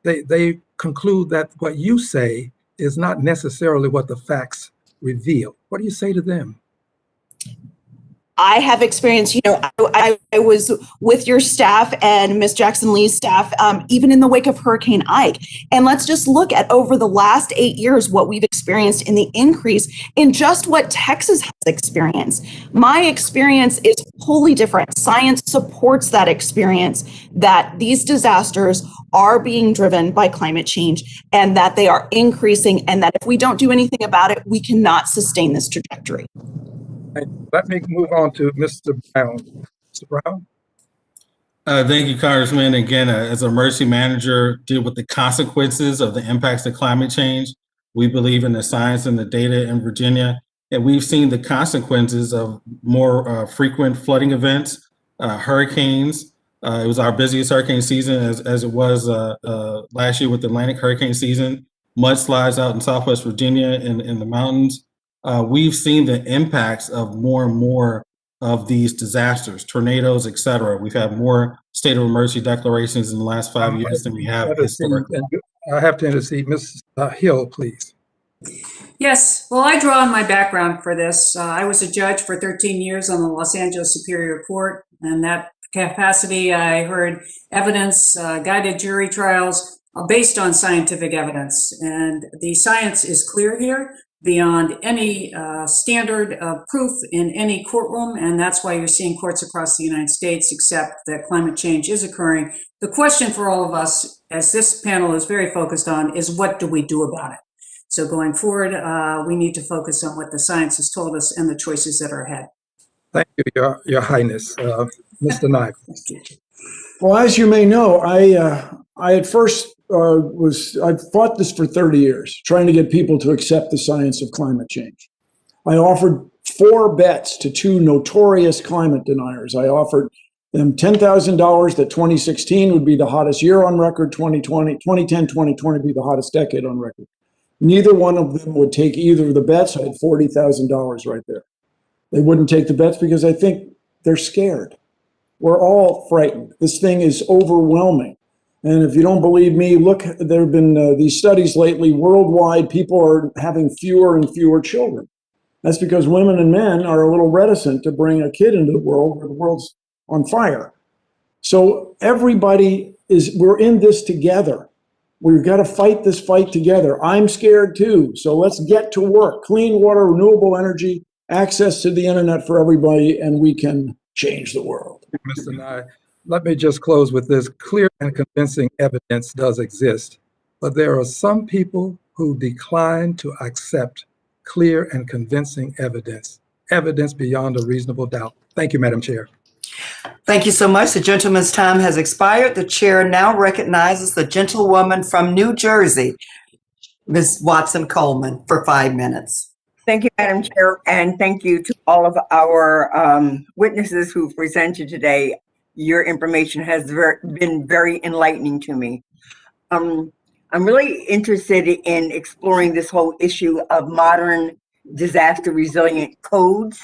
They conclude that what you say is not necessarily what the facts reveal. What do you say to them? I have experience, I was with your staff and Ms. Jackson Lee's staff, even in the wake of Hurricane Ike. And let's just look at over the last 8 years, what we've experienced in the increase in just what Texas has experienced. My experience is wholly different. Science supports that experience, that these disasters are being driven by climate change and that they are increasing, and that if we don't do anything about it, we cannot sustain this trajectory. Let me move on to Mr. Brown. Mr. Brown? Thank you, Congressman. Again, as an emergency manager, deal with the consequences of the impacts of climate change. We believe in the science and the data in Virginia, and we've seen the consequences of more frequent flooding events, hurricanes. It was our busiest hurricane season as it was last year with the Atlantic hurricane season. Mudslides out in Southwest Virginia in the mountains. We've seen the impacts of more and more of these disasters, tornadoes, et cetera. We've had more state of emergency declarations in the last 5 years than we have historically. I have to intercede. Ms. Hill, please. Yes, well, I draw on my background for this. I was a judge for 13 years on the Los Angeles Superior Court. And that capacity, I heard evidence, guided jury trials based on scientific evidence. And the science is clear here beyond any standard proof in any courtroom. And that's why you're seeing courts across the United States accept that climate change is occurring. The question for all of us, as this panel is very focused on, is what do we do about it? So going forward, we need to focus on what the science has told us and the choices that are ahead. Thank you, Your Highness. Mr. Nye. Well, as you may know, I at first I fought this for 30 years, trying to get people to accept the science of climate change. I offered 4 bets to 2 notorious climate deniers. I offered them $10,000 that 2016 would be the hottest year on record, 2010, 2020 would be the hottest decade on record. Neither one of them would take either of the bets. I had $40,000 right there. They wouldn't take the bets because I think they're scared. We're all frightened. This thing is overwhelming. And if you don't believe me, look, there have been these studies lately worldwide, people are having fewer and fewer children. That's because women and men are a little reticent to bring a kid into the world where the world's on fire. So everybody we're in this together. We've got to fight this fight together. I'm scared too. So let's get to work. Clean water, renewable energy, access to the internet for everybody, and we can change the world. Mr. Nye, let me just close with this. Clear and convincing evidence does exist, but there are some people who decline to accept clear and convincing evidence beyond a reasonable doubt. Thank you, Madam Chair. Thank you so much. The gentleman's time has expired. The chair now recognizes the gentlewoman from New Jersey, Ms. Watson Coleman, for 5 minutes. Thank you, Madam Chair, and thank you to all of our witnesses who presented today. Your information has been very enlightening to me. I'm really interested in exploring this whole issue of modern disaster resilient codes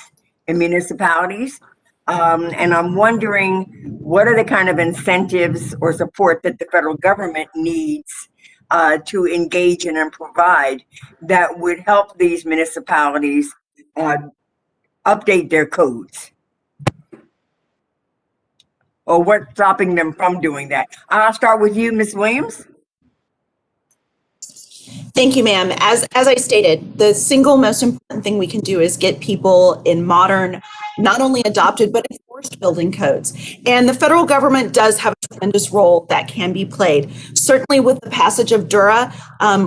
in municipalities. And I'm wondering, what are the kind of incentives or support that the federal government needs to engage in and provide that would help these municipalities update their codes? Or what's stopping them from doing that? I'll start with you, Ms. Williams. Thank you, ma'am. As I stated, the single most important thing we can do is get people in modern, not only adopted, but enforced building codes. And the federal government does have a tremendous role that can be played. Certainly with the passage of DURA,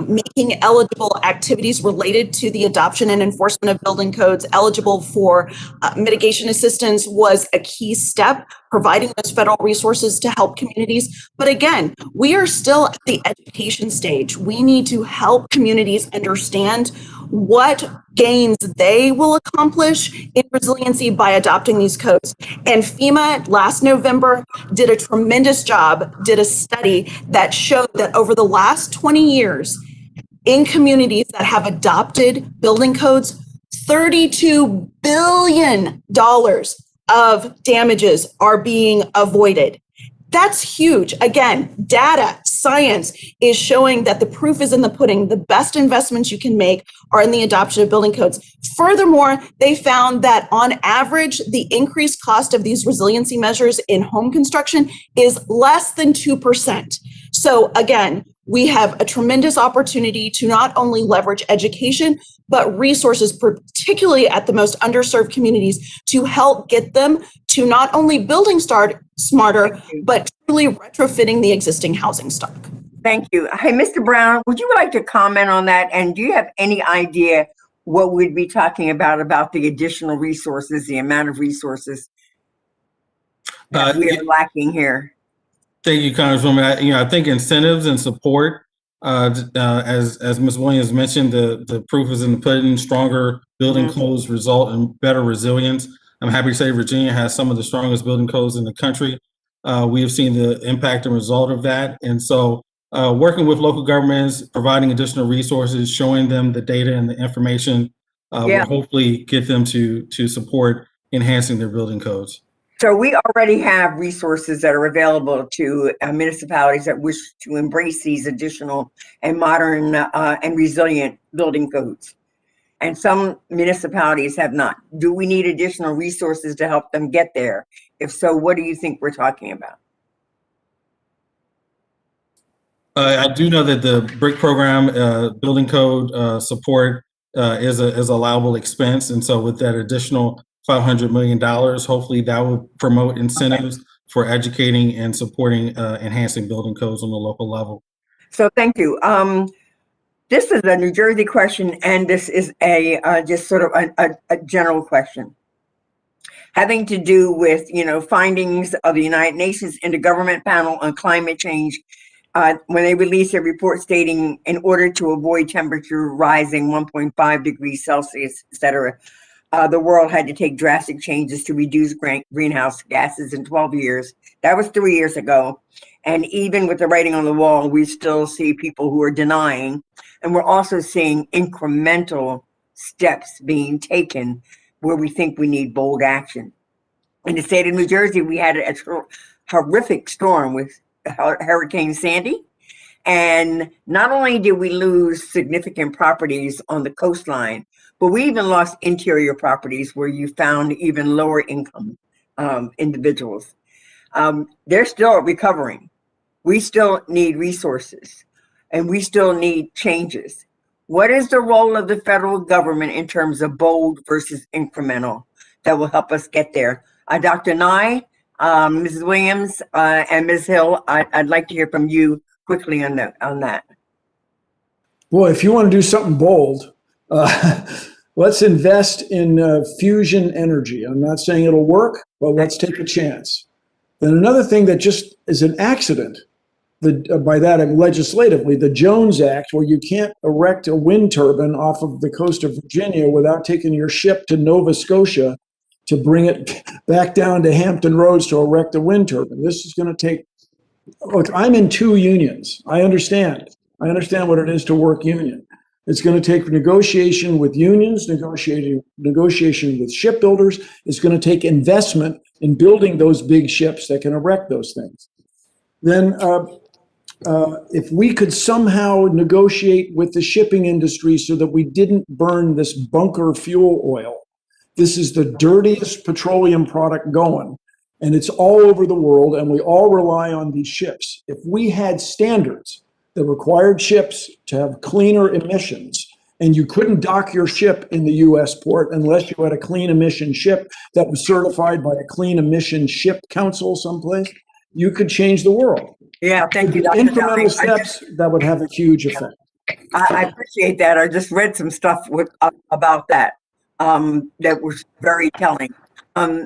making eligible activities related to the adoption and enforcement of building codes eligible for mitigation assistance was a key step, providing those federal resources to help communities. But again, we are still at the education stage. We need to help communities understand what gains they will accomplish in resiliency by adopting these codes. And FEMA last November did a tremendous job, did a study that showed that over the last 20 years, in communities that have adopted building codes, $32 billion of damages are being avoided. That's huge. Again, data, science is showing that the proof is in the pudding. The best investments you can make are in the adoption of building codes. Furthermore, they found that on average, the increased cost of these resiliency measures in home construction is less than 2%. So again, we have a tremendous opportunity to not only leverage education, but resources, particularly at the most underserved communities, to help get them to not only building smarter, but truly retrofitting the existing housing stock. Thank you. Hey, Mr. Brown, would you like to comment on that? And do you have any idea what we'd be talking about the additional resources, the amount of resources that we are lacking here? Thank you, Congresswoman. I think incentives and support, as Ms. Williams mentioned, the proof is in the pudding. Stronger building codes result in better resilience. I'm happy to say Virginia has some of the strongest building codes in the country. We have seen the impact and result of that. And so working with local governments, providing additional resources, showing them the data and the information will hopefully get them to support enhancing their building codes. So we already have resources that are available to municipalities that wish to embrace these additional and modern and resilient building codes. And some municipalities have not. Do we need additional resources to help them get there? If so, what do you think we're talking about? I do know that the BRIC program, building code support is a allowable expense. And so with that additional $500 million, hopefully that will promote incentives for educating and supporting enhancing building codes on the local level. So thank you. This is a New Jersey question, and this is a just sort of a general question having to do with, findings of the United Nations Intergovernmental Panel on Climate Change when they released a report stating in order to avoid temperature rising 1.5 degrees Celsius, et cetera, the world had to take drastic changes to reduce greenhouse gases in 12 years. That was 3 years ago. And even with the writing on the wall, we still see people who are denying. And we're also seeing incremental steps being taken where we think we need bold action. In the state of New Jersey, we had a horrific storm with Hurricane Sandy. And not only did we lose significant properties on the coastline, but we even lost interior properties where you found even lower income individuals. They're still recovering. We still need resources and we still need changes. What is the role of the federal government in terms of bold versus incremental that will help us get there? Dr. Nye, Mrs. Williams, and Ms. Hill, I'd like to hear from you quickly on that. Boy, if you want to do something bold, let's invest in fusion energy. I'm not saying it'll work, but let's take a chance. And another thing that just is an accident, by that I mean legislatively, the Jones Act, where you can't erect a wind turbine off of the coast of Virginia without taking your ship to Nova Scotia to bring it back down to Hampton Roads to erect a wind turbine. This is going to take, look, I'm in 2 unions. I understand what it is to work union. It's going to take negotiation with unions, negotiation with shipbuilders. It's going to take investment in building those big ships that can erect those things. Then if we could somehow negotiate with the shipping industry so that we didn't burn this bunker fuel oil. This is the dirtiest petroleum product going, and it's all over the world, and we all rely on these ships. If we had standards that required ships to have cleaner emissions, and you couldn't dock your ship in the U.S. port unless you had a clean emission ship that was certified by a clean emission ship council someplace, you could change the world. Yeah, thank you, Dr. Incremental steps that would have a huge effect. I appreciate that. I just read some stuff about that that was very telling.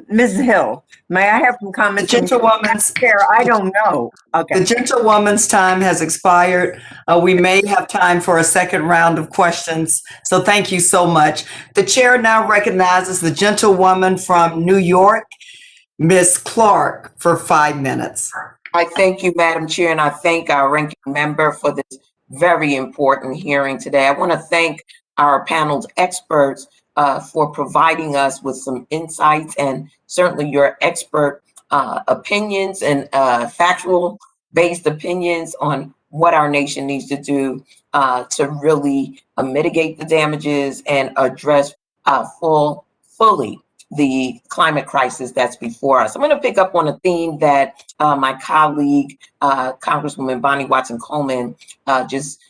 Ms. Hill, may I have some comments? The gentlewoman's chair, I don't know. Okay. The gentlewoman's time has expired. We may have time for a second round of questions. So thank you so much. The chair now recognizes the gentlewoman from New York, Ms. Clark, for 5 minutes. I thank you, Madam Chair, and I thank our ranking member for this very important hearing today. I want to thank our panel's experts for providing us with some insights and certainly your expert opinions and factual-based opinions on what our nation needs to do to really mitigate the damages and address fully the climate crisis that's before us. I'm going to pick up on a theme that my colleague, Congresswoman Bonnie Watson-Coleman, just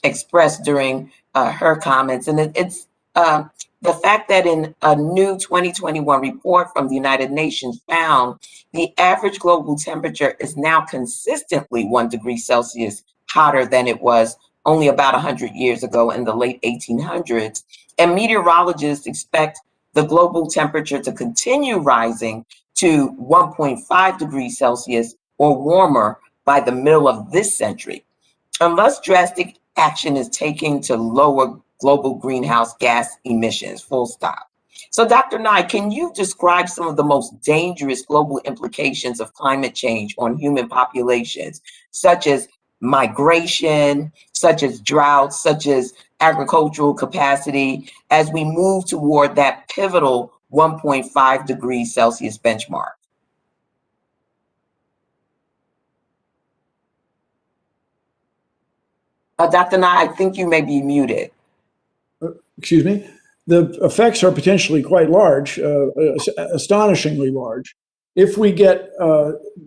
expressed during her comments. And it's the fact that in a new 2021 report from the United Nations found the average global temperature is now consistently 1 degree Celsius hotter than it was only about 100 years ago in the late 1800s. And meteorologists expect the global temperature to continue rising to 1.5 degrees Celsius or warmer by the middle of this century, unless drastic action is taken to lower global greenhouse gas emissions, full stop. So Dr. Nye, can you describe some of the most dangerous global implications of climate change on human populations, such as migration, such as droughts, such as agricultural capacity, as we move toward that pivotal 1.5 degrees Celsius benchmark? Dr. Nye, I think you may be muted. Excuse me. The effects are potentially quite large, astonishingly large. If we get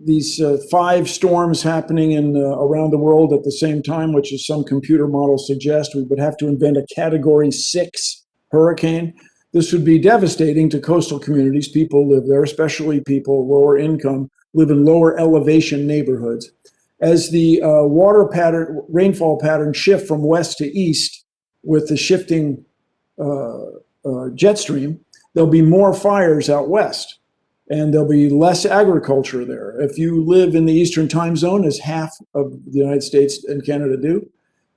these 5 storms happening in around the world at the same time, which is some computer models suggest, we would have to invent a Category 6 hurricane. This would be devastating to coastal communities. People live there, especially people lower income, live in lower elevation neighborhoods. As the rainfall pattern shift from west to east with the shifting jet stream, there'll be more fires out west, and there'll be less agriculture there. If you live in the Eastern time zone, as half of the United States and Canada do,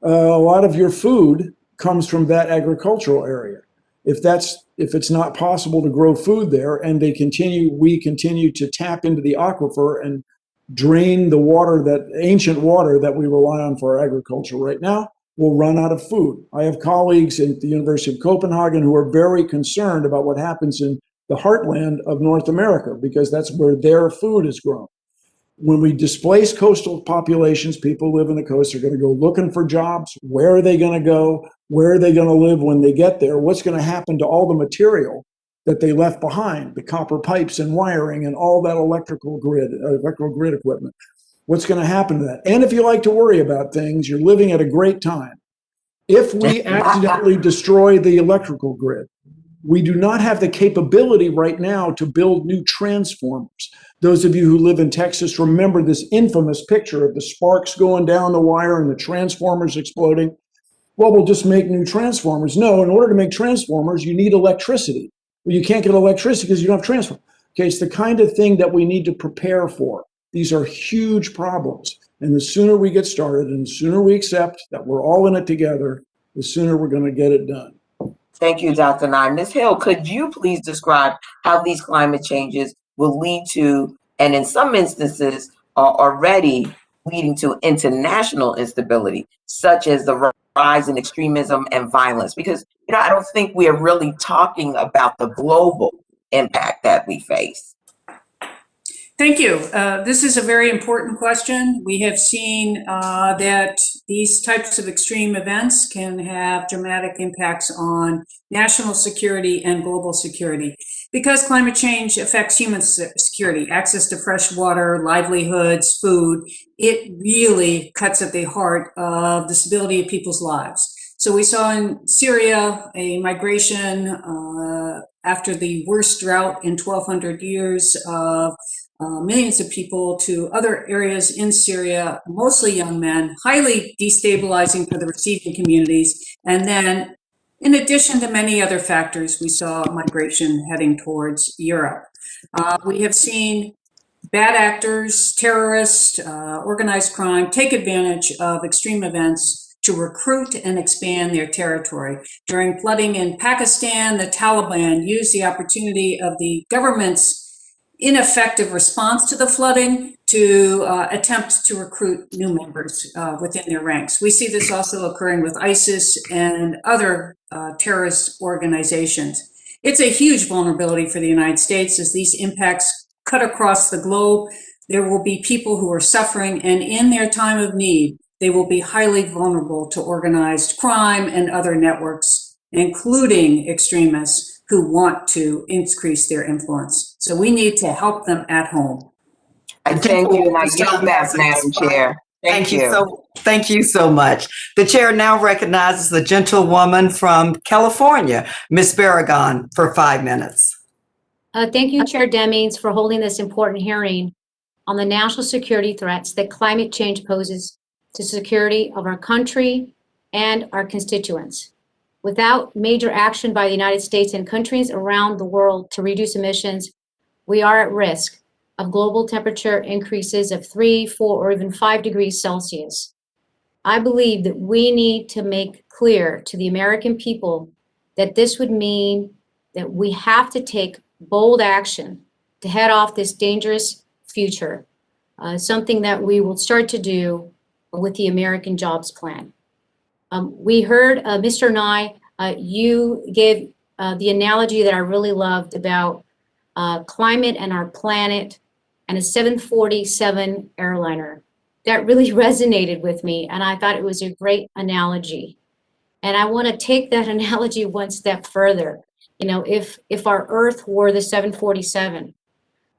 a lot of your food comes from that agricultural area. If it's not possible to grow food there, and we continue to tap into the aquifer and drain the water, that ancient water that we rely on for our agriculture right now, we'll run out of food. I have colleagues at the University of Copenhagen who are very concerned about what happens in the heartland of North America, because that's where their food is grown. When we displace coastal populations, people live in the coast, are going to go looking for jobs. Where are they going to go? Where are they going to live when they get there? What's going to happen to all the material that they left behind, the copper pipes and wiring and all that electrical grid equipment? What's going to happen to that? And if you like to worry about things, you're living at a great time. If we accidentally destroy the electrical grid, we do not have the capability right now to build new transformers. Those of you who live in Texas remember this infamous picture of the sparks going down the wire and the transformers exploding. Well, we'll just make new transformers. No, in order to make transformers, you need electricity. Well, you can't get electricity because you don't have transformers. Okay, it's the kind of thing that we need to prepare for. These are huge problems. And the sooner we get started and the sooner we accept that we're all in it together, the sooner we're going to get it done. Thank you, Dr. Nye. Ms. Hill, could you please describe how these climate changes will lead to, and in some instances are already leading to, international instability, such as the rise in extremism and violence? Because, I don't think we are really talking about the global impact that we face. Thank you. This is a very important question. We have seen that these types of extreme events can have dramatic impacts on national security and global security. Because climate change affects human security, access to fresh water, livelihoods, food, it really cuts at the heart of the stability of people's lives. So we saw in Syria a migration after the worst drought in 1,200 years of millions of people to other areas in Syria, mostly young men, highly destabilizing for the receiving communities. And then, in addition to many other factors, we saw migration heading towards Europe. We have seen bad actors, terrorists, organized crime take advantage of extreme events to recruit and expand their territory. During flooding in Pakistan, the Taliban used the opportunity of the government's ineffective response to the flooding to attempt to recruit new members within their ranks. We see this also occurring with ISIS and other terrorist organizations. It's a huge vulnerability for the United States as these impacts cut across the globe. There will be people who are suffering, and in their time of need, they will be highly vulnerable to organized crime and other networks, including extremists who want to increase their influence. So we need to help them at home. I thank you, and I yield back, Madam Chair. Thank you. Thank you so much. The chair now recognizes the gentlewoman from California, Ms. Barragan, for 5 minutes. Thank you, Chair Demings, for holding this important hearing on the national security threats that climate change poses to security of our country and our constituents. Without major action by the United States and countries around the world to reduce emissions, we are at risk of global temperature increases of 3, 4, or even 5 degrees Celsius. I believe that we need to make clear to the American people that this would mean that we have to take bold action to head off this dangerous future, something that we will start to do with the American Jobs Plan. We heard, Mr. Nye, you gave the analogy that I really loved about climate and our planet and a 747 airliner. That really resonated with me, and I thought it was a great analogy. And I want to take that analogy one step further. You know, if our Earth were the 747,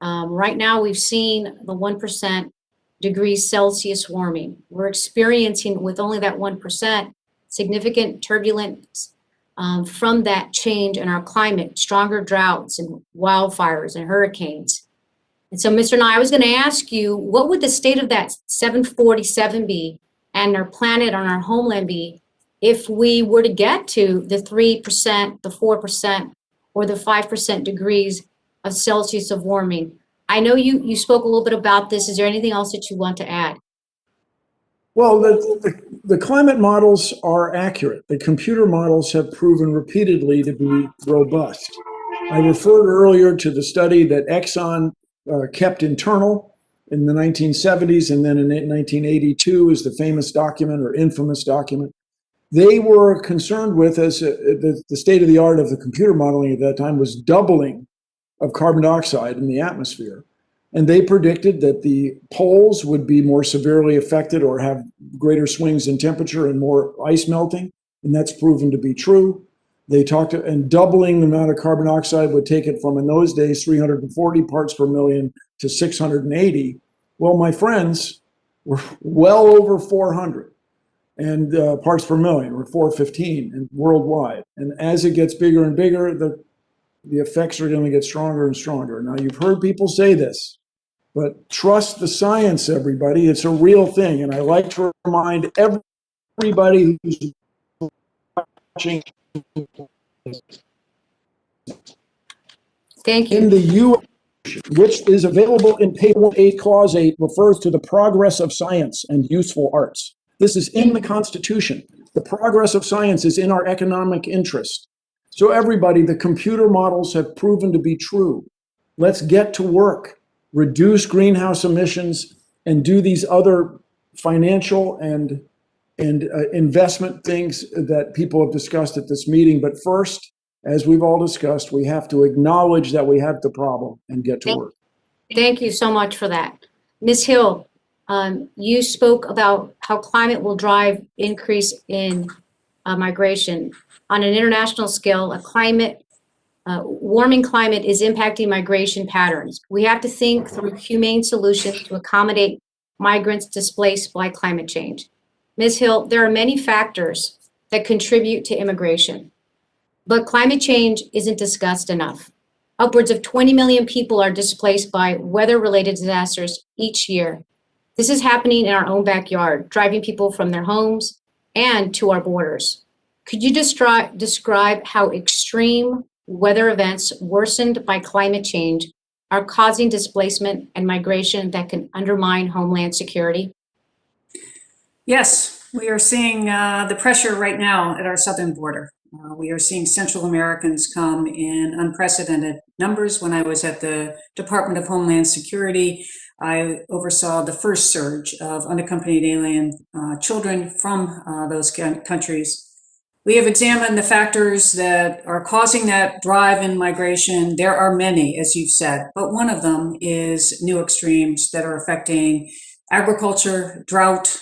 right now we've seen the 1% degrees Celsius warming. We're experiencing, with only that 1%, significant turbulence from that change in our climate, stronger droughts and wildfires and hurricanes. And so, Mr. Nye, I was going to ask you, what would the state of that 747 be and our planet on our homeland be if we were to get to the 3%, the 4%, or the 5% degrees of Celsius of warming? I know you spoke a little bit about this. Is there anything else that you want to add? Well, the climate models are accurate. The computer models have proven repeatedly to be robust. I referred earlier to the study that Exxon kept internal in the 1970s, and then in 1982 is the famous document or infamous document. They were concerned with, as the state of the art of the computer modeling at that time was doubling of carbon dioxide in the atmosphere. And they predicted that the poles would be more severely affected or have greater swings in temperature and more ice melting. And that's proven to be true. They talked, and doubling the amount of carbon dioxide would take it from, in those days, 340 parts per million to 680. Well, my friends, were well over 400 and parts per million, or 415 and worldwide. And as it gets bigger and bigger, the effects are going to get stronger and stronger. Now, you've heard people say this, but trust the science, everybody. It's a real thing. And I like to remind everybody who's watching. Thank you. In the U.S., which is available in Paper 8, Clause 8, refers to the progress of science and useful arts. This is in the Constitution. The progress of science is in our economic interest. So everybody, the computer models have proven to be true. Let's get to work, reduce greenhouse emissions, and do these other financial and investment things that people have discussed at this meeting. But first, as we've all discussed, we have to acknowledge that we have the problem and get to work. Thank you so much for that. Ms. Hill, you spoke about how climate will drive increase in migration. On an international scale, warming climate is impacting migration patterns. We have to think through humane solutions to accommodate migrants displaced by climate change. Ms. Hill, there are many factors that contribute to immigration, but climate change isn't discussed enough. Upwards of 20 million people are displaced by weather-related disasters each year. This is happening in our own backyard, driving people from their homes and to our borders. Could you describe how extreme weather events worsened by climate change are causing displacement and migration that can undermine homeland security? Yes, we are seeing the pressure right now at our southern border. We are seeing Central Americans come in unprecedented numbers. When I was at the Department of Homeland Security, I oversaw the first surge of unaccompanied alien children from those countries. We have examined the factors that are causing that drive in migration. There are many, as you've said, but one of them is new extremes that are affecting agriculture, drought,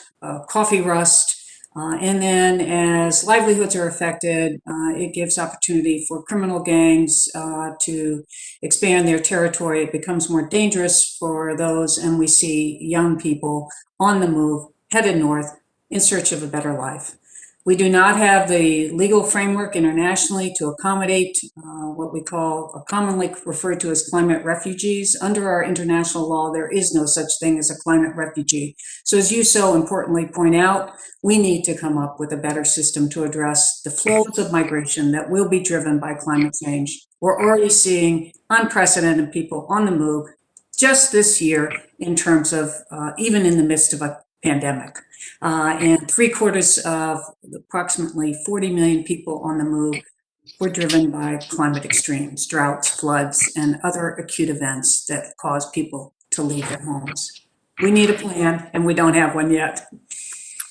coffee rust, and then as livelihoods are affected, it gives opportunity for criminal gangs to expand their territory. It becomes more dangerous for those, and we see young people on the move, headed north in search of a better life. We do not have the legal framework internationally to accommodate what we call, commonly referred to as climate refugees. Under our international law, there is no such thing as a climate refugee. So as you so importantly point out, we need to come up with a better system to address the flows of migration that will be driven by climate change. We're already seeing unprecedented people on the move just this year in terms of even in the midst of a pandemic. And 3/4 of approximately 40 million people on the move We're driven by climate extremes, droughts, floods, and other acute events that cause people to leave their homes. We need a plan, and we don't have one yet.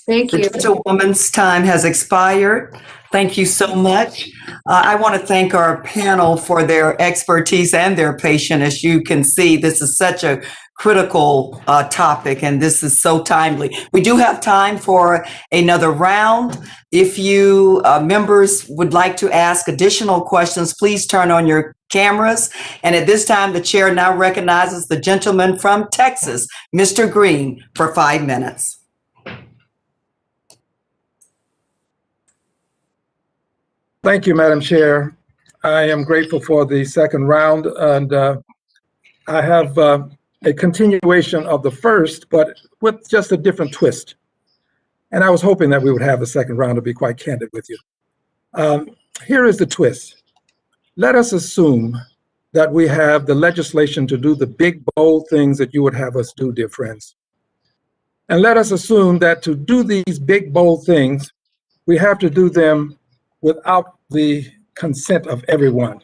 Thank The you. gentlewoman's time has expired. Thank you so much. I want to thank our panel for their expertise and their patience. As you can see, this is such a critical topic, and this is so timely. We do have time for another round. If you members would like to ask additional questions, please turn on your cameras. And at this time, the chair now recognizes the gentleman from Texas, Mr. Green, for 5 minutes. Thank you, Madam Chair. I am grateful for the second round, and I have a continuation of the first, but with just a different twist. And I was hoping that we would have a second round, to be quite candid with you. Here is the twist. Let us assume that we have the legislation to do the big, bold things that you would have us do, dear friends. And let us assume that to do these big, bold things, we have to do them without the consent of everyone.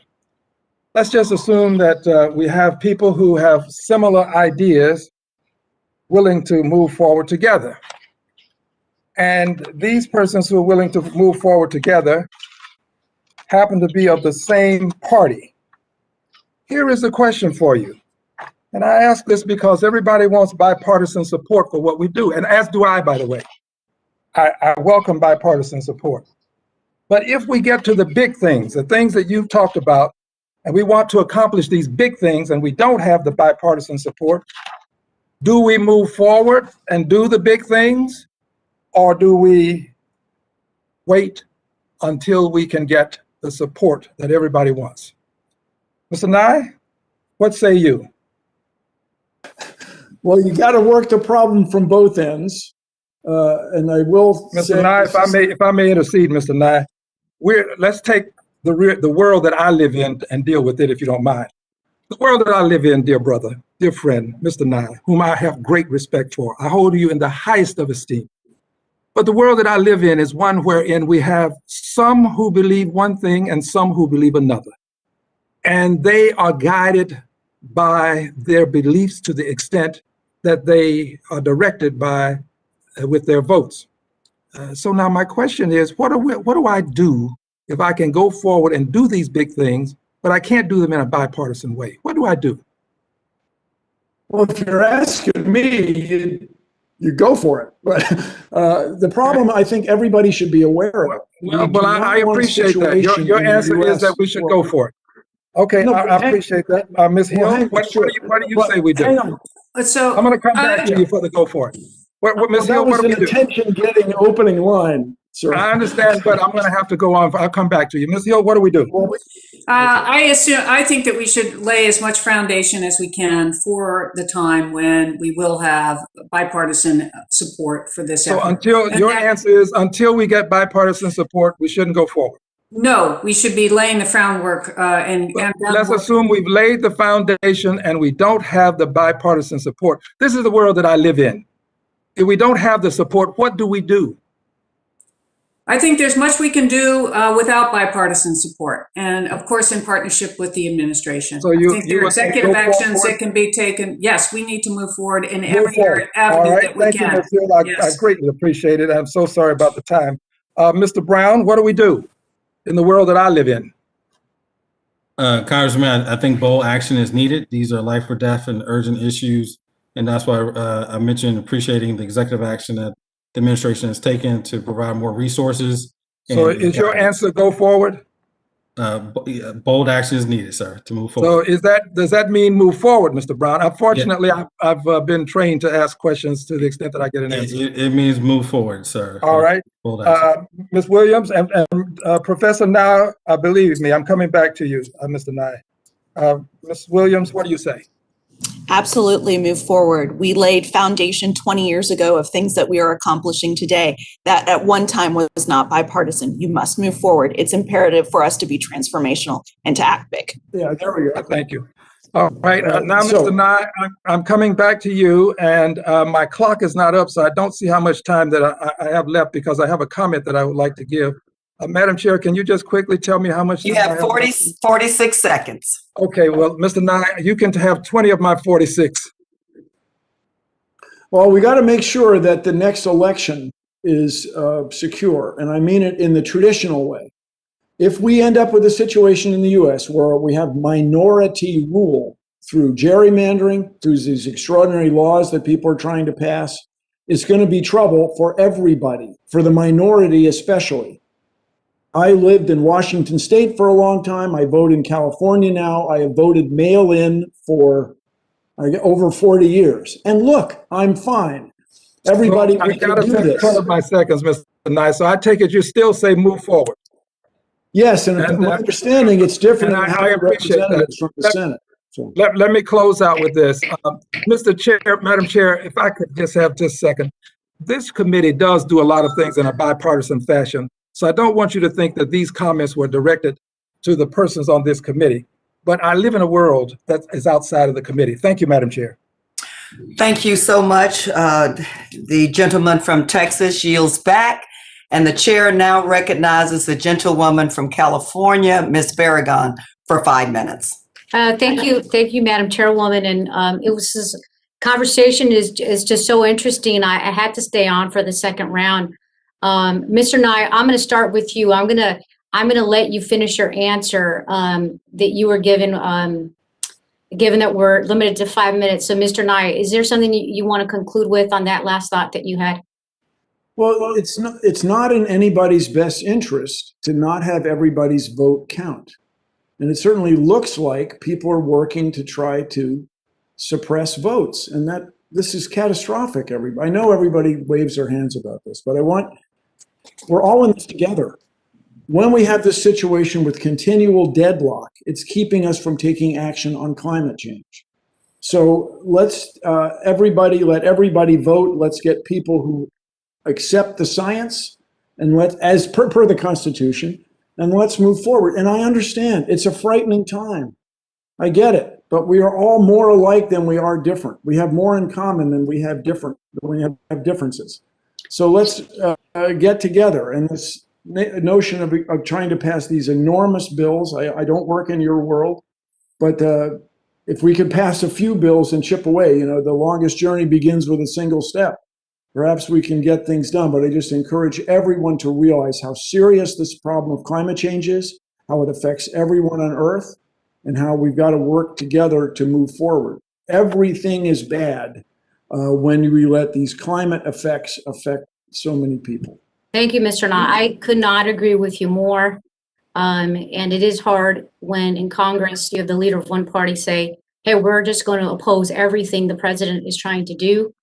Let's just assume that we have people who have similar ideas willing to move forward together. And these persons who are willing to move forward together happen to be of the same party. Here is the question for you. And I ask this because everybody wants bipartisan support for what we do, and as do I, by the way. I welcome bipartisan support. But if we get to the big things, the things that you've talked about, and we want to accomplish these big things and we don't have the bipartisan support, do we move forward and do the big things, or do we wait until we can get the support that everybody wants? Mr. Nye, what say you? Well, you got to work the problem from both ends. And I will say, Mr. Nye, if I may intercede, Mr. Nye, let's take the world that I live in and deal with it, if you don't mind. The world that I live in, dear brother, dear friend, Mr. Nye, whom I have great respect for. I hold you in the highest of esteem. But the world that I live in is one wherein we have some who believe one thing and some who believe another. And they are guided by their beliefs to the extent that they are directed by with their votes. So now my question is, what do I do if I can go forward and do these big things, but I can't do them in a bipartisan way? What do I do? well, if you're asking me, you go for it. But the problem I think everybody should be aware of. Well, I appreciate that. Your answer is that we should go for it. Okay, No, I appreciate that. Ms. Hill, what do you say we do? Hang on. So I'm going to come back to you for the go for it. Ms. Hill, what do we do? That was an attention-getting opening line, sir. I understand, but I'm going to have to go on. I'll come back to you. Ms. Hill, what do we do? I think that we should lay as much foundation as we can for the time when we will have bipartisan support for this So effort. your answer is until we get bipartisan support, we shouldn't go forward. No, we should be laying the groundwork Let's assume we've laid the foundation and we don't have the bipartisan support. This is the world that I live in. If we don't have the support, what do we do? I think there's much we can do without bipartisan support, and of course in partnership with the administration. So I think there are executive actions that can be taken. Yes, we need to move forward in every avenue that we can. Thank you, Ms. Hill. I greatly appreciate it. I'm so sorry about the time. Mr. Brown, what do we do in the world that I live in? Congressman, I think bold action is needed. These are life or death and urgent issues. And that's why I mentioned appreciating the executive action that the administration has taken to provide more resources. So is your answer go forward? Bold action is needed, sir, to move forward. So does that mean move forward, Mr. Brown? Unfortunately, yeah. I've been trained to ask questions to the extent that I get an answer. It means move forward, sir. All right. Ms. Williams and Professor Nye, believe me, I'm coming back to you, Mr. Nye. Ms. Williams, what do you say? Absolutely move forward. We laid foundation 20 years ago of things that we are accomplishing today that at one time was not bipartisan. You must move forward. It's imperative for us to be transformational and to act big. Yeah, there we go. Thank you. All right, now, Mr. Nye, I'm coming back to you, and my clock is not up, so I don't see how much time that I have left because I have a comment that I would like to give Madam Chair, can you just quickly tell me how much You time I have 46 seconds. Okay, well, Mr. Nye, you can have 20 of my 46. Well, we got to make sure that the next election is secure, and I mean it in the traditional way. If we end up with a situation in the US where we have minority rule through gerrymandering, through these extraordinary laws that people are trying to pass, it's going to be trouble for everybody, for the minority especially. I lived in Washington State for a long time. I vote in California now. I have voted mail-in for over 40 years. And look, I'm fine. Everybody Well, I can got to do take this. 10 of my seconds, Mr. Nye, so I take it you still say move forward. Yes, and And, my understanding, it's different and in I House of appreciate that. Representatives from the Senate. So. Let me close out with this. Mr. Chair, Madam Chair, if I could just have just a second. This committee does do a lot of things in a bipartisan fashion. So I don't want you to think that these comments were directed to the persons on this committee. But I live in a world that is outside of the committee. Thank you, Madam Chair. Thank you so much. The gentleman from Texas yields back, and the chair now recognizes the gentlewoman from California, Ms. Barragan, for 5 minutes. Thank you, Madam Chairwoman. And it was this conversation is just so interesting. I had to stay on for the second round. Mr. Nye, I'm going to start with you. I'm going to let you finish your answer that you were given. Given that we're limited to 5 minutes, so Mr. Nye, is there something you want to conclude with on that last thought that you had? Well, it's not in anybody's best interest to not have everybody's vote count. And it certainly looks like people are working to try to suppress votes. And that this is catastrophic. I know everybody waves their hands about this, but we're all in this together. When we have this situation with continual deadlock, it's keeping us from taking action on climate change. So let's let everybody vote. Let's get people who accept the science and as per the Constitution, and let's move forward. And I understand it's a frightening time. I get it, but we are all more alike than we are different. We have more in common than we have differences. So let's get together. And this notion of trying to pass these enormous bills, I don't work in your world, but if we could pass a few bills and chip away, the longest journey begins with a single step. Perhaps we can get things done, but I just encourage everyone to realize how serious this problem of climate change is, how it affects everyone on Earth, and how we've got to work together to move forward. Everything is bad when we let these climate effects affect so many people. Thank you, Mr. Nye. I could not agree with you more. And it is hard when in Congress you have the leader of one party say, hey, we're just going to oppose everything the president is trying to do.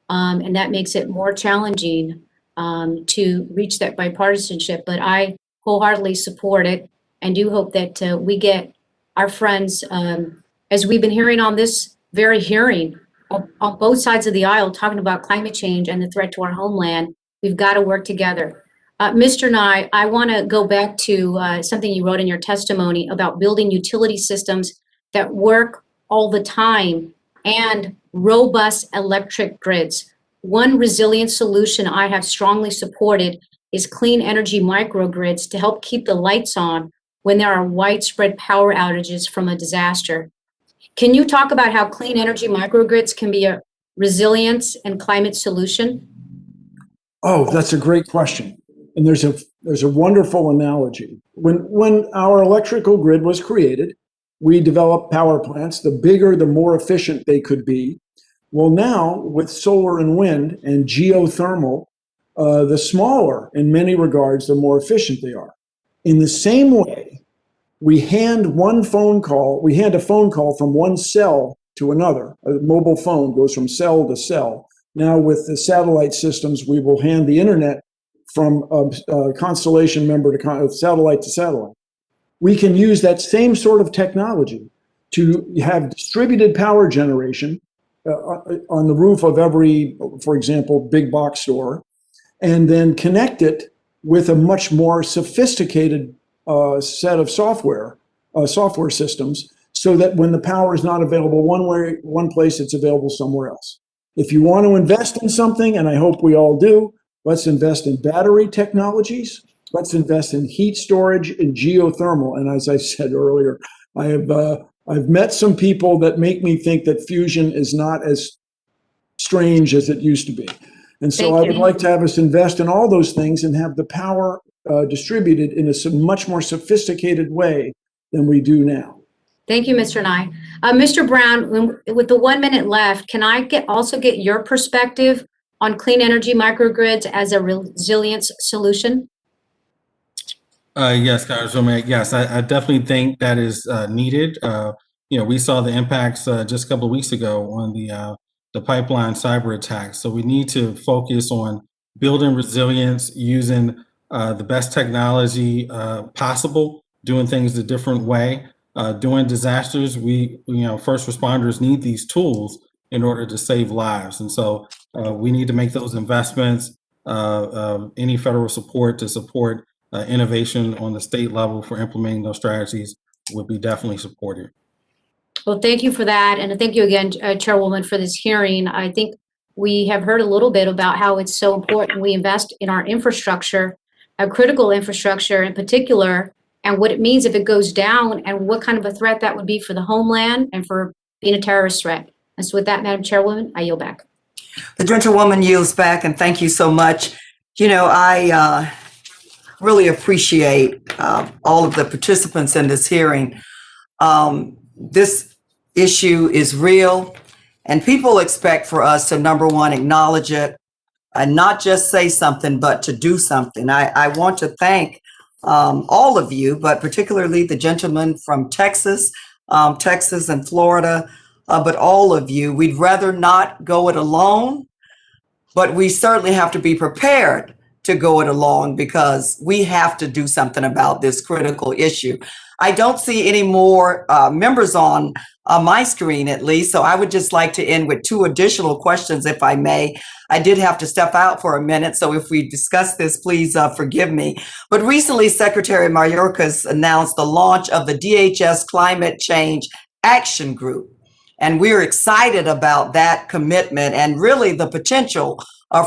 And that makes it more challenging to reach that bipartisanship. But I wholeheartedly support it and do hope that we get our friends, as we've been hearing on this very hearing, on both sides of the aisle, talking about climate change and the threat to our homeland. We've got to work together. Mr. Nye, I want to go back to something you wrote in your testimony about building utility systems that work all the time and robust electric grids. One resilient solution I have strongly supported is clean energy microgrids to help keep the lights on when there are widespread power outages from a disaster. Can you talk about how clean energy microgrids can be a resilience and climate solution? Oh, that's a great question. And there's a wonderful analogy. When our electrical grid was created, we developed power plants. The bigger, the more efficient they could be. Well, now with solar and wind and geothermal, the smaller, in many regards, the more efficient they are. In the same way, we hand a phone call from one cell to another. A mobile phone goes from cell to cell. Now with the satellite systems, we will hand the internet from a constellation member to satellite to satellite. We can use that same sort of technology to have distributed power generation on the roof of every, for example, big box store, and then connect it with a much more sophisticated set of software systems, so that when the power is not available one place, it's available somewhere else. If you want to invest in something, and I hope we all do, let's invest in battery technologies. Let's invest in heat storage and geothermal. And as I said earlier, I've met some people that make me think that fusion is not as strange as it used to be. And so I would like to have us invest in all those things and have the power distributed in a much more sophisticated way than we do now. Thank you, Mr. Nye. Mr. Brown, with the 1 minute left, can I also get your perspective on clean energy microgrids as a resilience solution? Yes, Congresswoman. Yes, I definitely think that is needed. We saw the impacts just a couple of weeks ago on the pipeline cyber attacks. So we need to focus on building resilience, using the best technology possible, doing things a different way. During disasters, first responders need these tools in order to save lives. And so we need to make those investments, any federal support to support innovation on the state level for implementing those strategies would be definitely supported. Well, thank you for that. And thank you again, Chairwoman, for this hearing. I think we have heard a little bit about how it's so important we invest in our infrastructure, our critical infrastructure in particular, and what it means if it goes down and what kind of a threat that would be for the homeland and for being a terrorist threat. And so with that, Madam Chairwoman, I yield back. The gentlewoman yields back, and thank you so much. I really appreciate all of the participants in this hearing. This issue is real, and people expect for us to, number one, acknowledge it and not just say something, but to do something. I want to thank all of you, but particularly the gentleman from Texas and Florida, but all of you. We'd rather not go it alone, but we certainly have to be prepared to go it along because we have to do something about this critical issue. I don't see any more members on my screen, at least, so I would just like to end with 2 additional questions, if I may. I did have to step out for a minute, so if we discuss this, please forgive me. But recently, Secretary Mayorkas announced the launch of the DHS Climate Change Action Group, and we're excited about that commitment and really the potential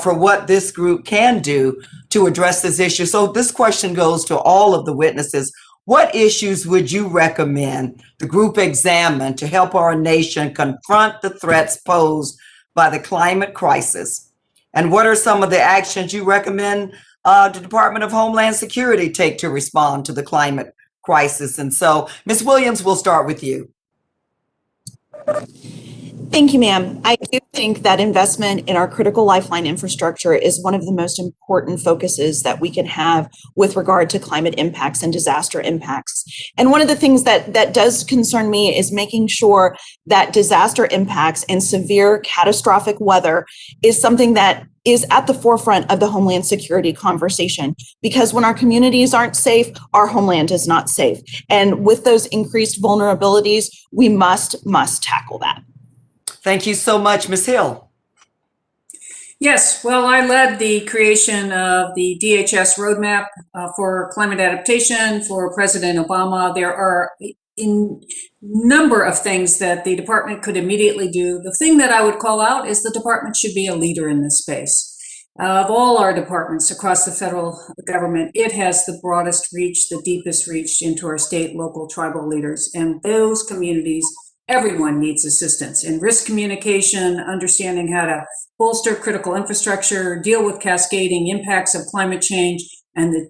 for what this group can do to address this issue. So this question goes to all of the witnesses. What issues would you recommend the group examine to help our nation confront the threats posed by the climate crisis? And what are some of the actions you recommend the Department of Homeland Security take to respond to the climate crisis? And so, Ms. Williams, we'll start with you. Thank you, ma'am. I do think that investment in our critical lifeline infrastructure is one of the most important focuses that we can have with regard to climate impacts and disaster impacts. And one of the things that does concern me is making sure that disaster impacts and severe catastrophic weather is something that is at the forefront of the Homeland Security conversation, because when our communities aren't safe, our homeland is not safe. And with those increased vulnerabilities, we must tackle that. Thank you so much, Ms. Hill. Yes, well, I led the creation of the DHS roadmap for climate adaptation for President Obama. There are a number of things that the department could immediately do. The thing that I would call out is the department should be a leader in this space. Of all our departments across the federal government, it has the broadest reach, the deepest reach into our state, local, tribal leaders, and those communities. Everyone needs assistance in risk communication, understanding how to bolster critical infrastructure, deal with cascading impacts of climate change, and the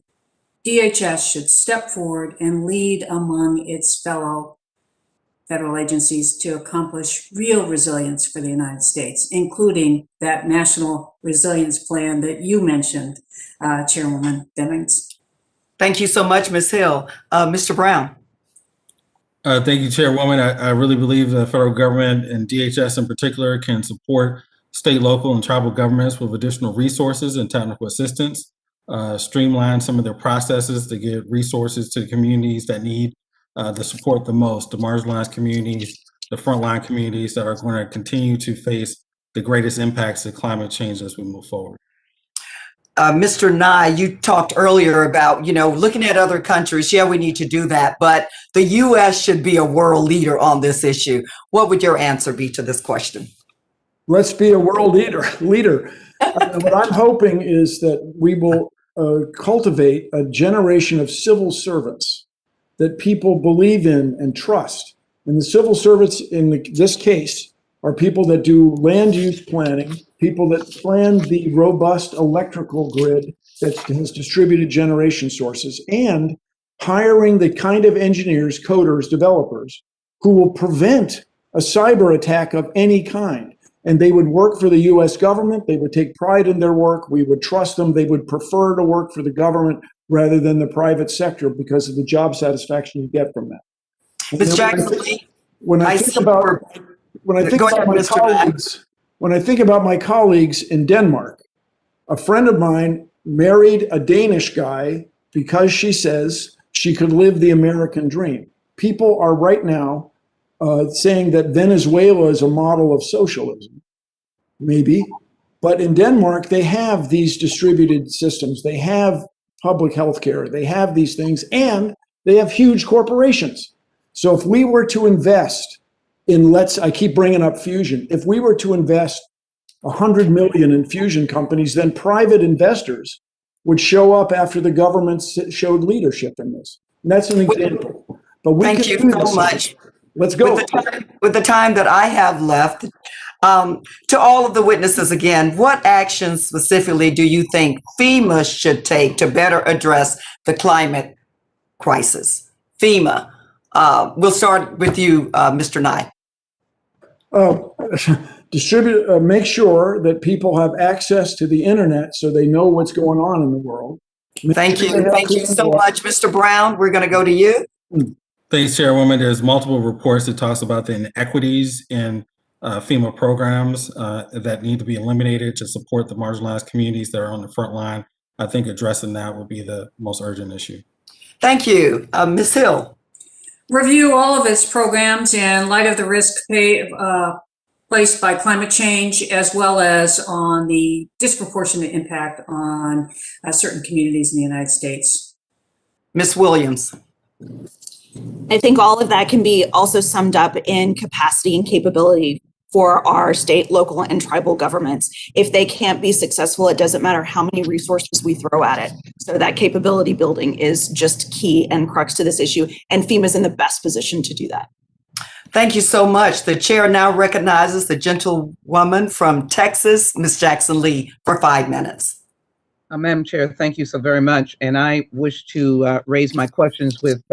DHS should step forward and lead among its fellow federal agencies to accomplish real resilience for the United States, including that national resilience plan that you mentioned, Chairwoman Demings. Thank you so much, Ms. Hill. Mr. Brown. Thank you, Chairwoman. I really believe the federal government and DHS in particular can support state, local, and tribal governments with additional resources and technical assistance, streamline some of their processes to get resources to the communities that need the support the most, the marginalized communities, the frontline communities that are going to continue to face the greatest impacts of climate change as we move forward. Mr. Nye, you talked earlier about, looking at other countries. Yeah, we need to do that, but the U.S. should be a world leader on this issue. What would your answer be to this question? Let's be a world leader. What I'm hoping is that we will cultivate a generation of civil servants that people believe in and trust. And the civil servants in this case are people that do land use planning, people that plan the robust electrical grid that has distributed generation sources, and hiring the kind of engineers, coders, developers who will prevent a cyber attack of any kind. And they would work for the US government. They would take pride in their work. We would trust them. They would prefer to work for the government rather than the private sector because of the job satisfaction you get from that. Ms. Jackson Lee, when I think about my colleagues in Denmark, a friend of mine married a Danish guy because she says she could live the American dream. People are right now saying that Venezuela is a model of socialism, maybe, but in Denmark, they have these distributed systems. They have public health care. They have these things, and they have huge corporations. So if we were to invest in, I keep bringing up fusion, if we were to invest 100 million in fusion companies, then private investors would show up after the government showed leadership in this. And that's an example. But we thank you so much. Let's go. With the time that I have left, to all of the witnesses again, what actions specifically do you think FEMA should take to better address the climate crisis? FEMA. We'll start with you, Mr. Nye. Make sure that people have access to the internet so they know what's going on in the world. Thank you. Thank you so much, Mr. Brown. We're going to go to you. Thanks, Chairwoman. There's multiple reports that talks about the inequities in FEMA programs that need to be eliminated to support the marginalized communities that are on the front line. I think addressing that will be the most urgent issue. Thank you. Ms. Hill. Review all of its programs in light of the risk placed by climate change, as well as on the disproportionate impact on certain communities in the United States. Ms. Williams. I think all of that can be also summed up in capacity and capability for our state, local, and tribal governments. If they can't be successful, it doesn't matter how many resources we throw at it. So that capability building is just key and crux to this issue, and FEMA's in the best position to do that. Thank you so much. The chair now recognizes the gentlewoman from Texas, Ms. Jackson Lee, for 5 minutes. Madam Chair, thank you so very much. And I wish to raise my questions with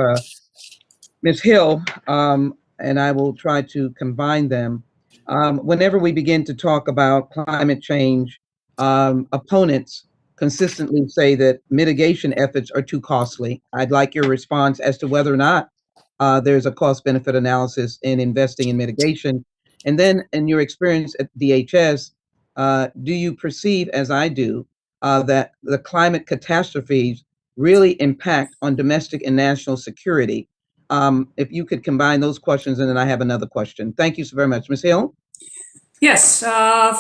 Ms. Hill, and I will try to combine them. Whenever we begin to talk about climate change, opponents consistently say that mitigation efforts are too costly. I'd like your response as to whether or not there's a cost-benefit analysis in investing in mitigation. And then in your experience at DHS, do you perceive, as I do, that the climate catastrophes really impact on domestic and national security? If you could combine those questions, and then I have another question. Thank you so very much. Ms. Hill? Yes,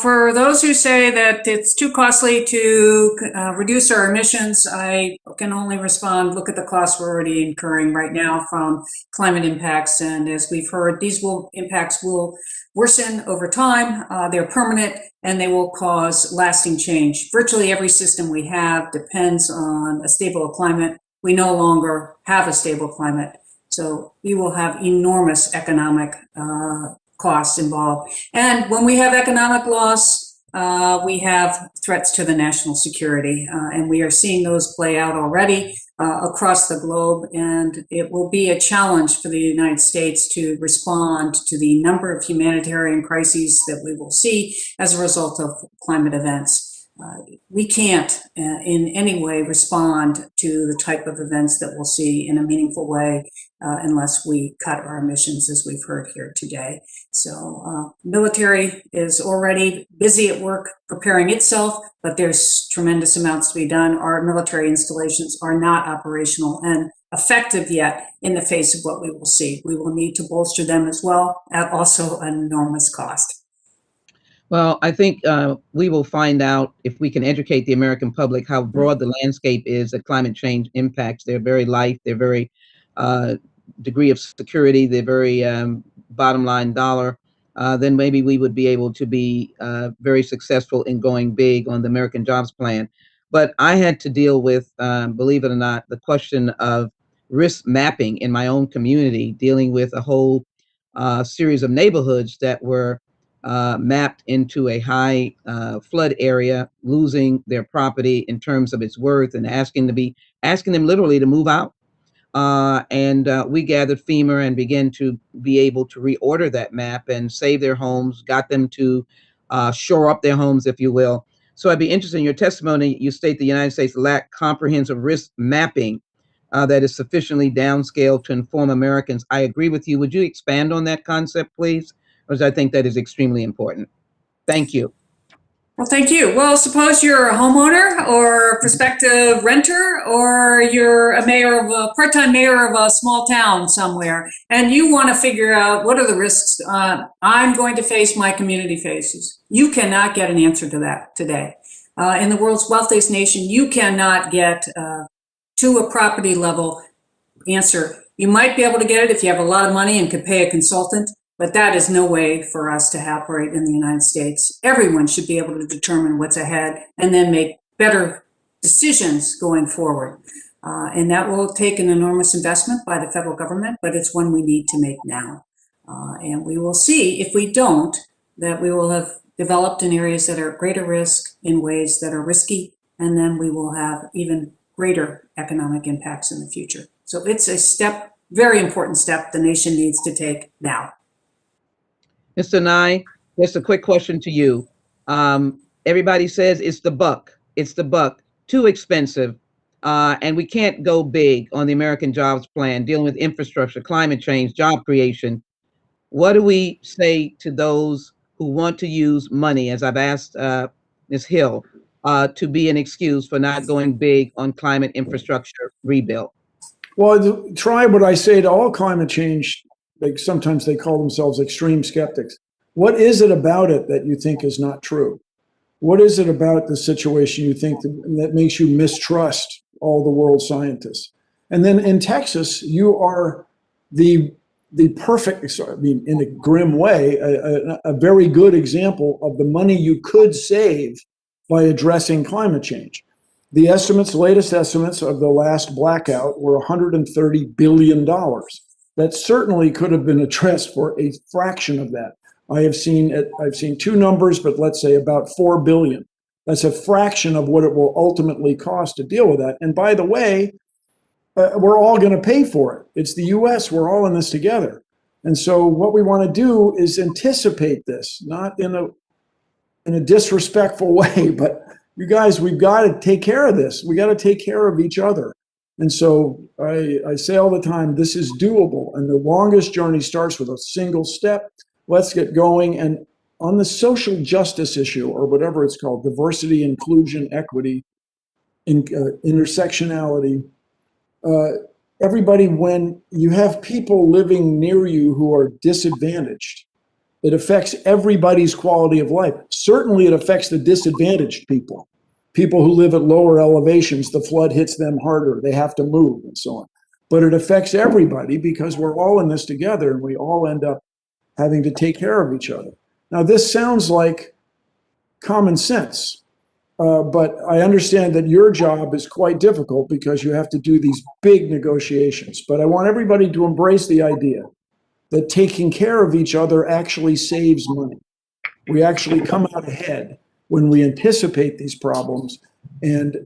for those who say that it's too costly to reduce our emissions, I can only respond, look at the costs we're already incurring right now from climate impacts. And as we've heard, these impacts will worsen over time, they're permanent, and they will cause lasting change. Virtually every system we have depends on a stable climate. We no longer have a stable climate. So we will have enormous economic costs involved. And when we have economic loss, we have threats to the national security. And we are seeing those play out already across the globe. And it will be a challenge for the United States to respond to the number of humanitarian crises that we will see as a result of climate events. We can't in any way respond to the type of events that we'll see in a meaningful way unless we cut our emissions, as we've heard here today. So military is already busy at work preparing itself, but there's tremendous amounts to be done. Our military installations are not operational and effective yet in the face of what we will see. We will need to bolster them as well at also an enormous cost. Well, I think we will find out if we can educate the American public how broad the landscape is that climate change impacts their very life, their very degree of security, their very bottom line dollar. Then maybe we would be able to be very successful in going big on the American Jobs Plan. but I had to deal with, believe it or not, the question of risk mapping in my own community, dealing with a whole series of neighborhoods that were mapped into a high flood area, losing their property in terms of its worth, and asking them literally to move out. And we gathered FEMA and began to be able to reorder that map and save their homes, got them to shore up their homes, if you will. So I'd be interested in your testimony. You state the United States lacked comprehensive risk mapping that is sufficiently downscaled to inform Americans. I agree with you. Would you expand on that concept, please? Because I think that is extremely important. Thank you. Well, thank you. Well, suppose you're a homeowner or a prospective renter, or you're a part-time mayor of a small town somewhere, and you want to figure out what are the risks I'm going to face, my community faces. You cannot get an answer to that today. In the world's wealthiest nation, you cannot get to a property level answer. You might be able to get it if you have a lot of money and could pay a consultant, but that is no way for us to operate in the United States. Everyone should be able to determine what's ahead and then make better decisions going forward. And that will take an enormous investment by the federal government, but it's one we need to make now. And we will see, if we don't, that we will have developed in areas that are at greater risk in ways that are risky, and then we will have even greater economic impacts in the future. So it's a step, very important step the nation needs to take now. Mr. Nye, just a quick question to you. Everybody says it's the buck. It's the buck. Too expensive. And we can't go big on the American Jobs Plan, dealing with infrastructure, climate change, job creation. What do we say to those who want to use money, as I've asked Ms. Hill, to be an excuse for not going big on climate infrastructure rebuild? Well, try what I say to all climate change. Sometimes they call themselves extreme skeptics. What is it about it that you think is not true? What is it about the situation you think that makes you mistrust all the world scientists? And then in Texas, you are the perfect, I mean, in a grim way, a very good example of the money you could save by addressing climate change. The latest estimates of the last blackout were $130 billion. That certainly could have been addressed for a fraction of that. I've seen two numbers, but let's say about 4 billion. That's a fraction of what it will ultimately cost to deal with that. And by the way, we're all going to pay for it. It's the US, we're all in this together. And so what we want to do is anticipate this, not in a disrespectful way, but you guys, we've got to take care of this. We got to take care of each other. And so I say all the time, this is doable. And the longest journey starts with a single step. Let's get going. And on the social justice issue, or whatever it's called, diversity, inclusion, equity, intersectionality, everybody, when you have people living near you who are disadvantaged, it affects everybody's quality of life. Certainly it affects the disadvantaged people. People who live at lower elevations, the flood hits them harder. They have to move and so on. But it affects everybody because we're all in this together and we all end up having to take care of each other. Now, this sounds like common sense, but I understand that your job is quite difficult because you have to do these big negotiations. But I want everybody to embrace the idea that taking care of each other actually saves money. We actually come out ahead when we anticipate these problems and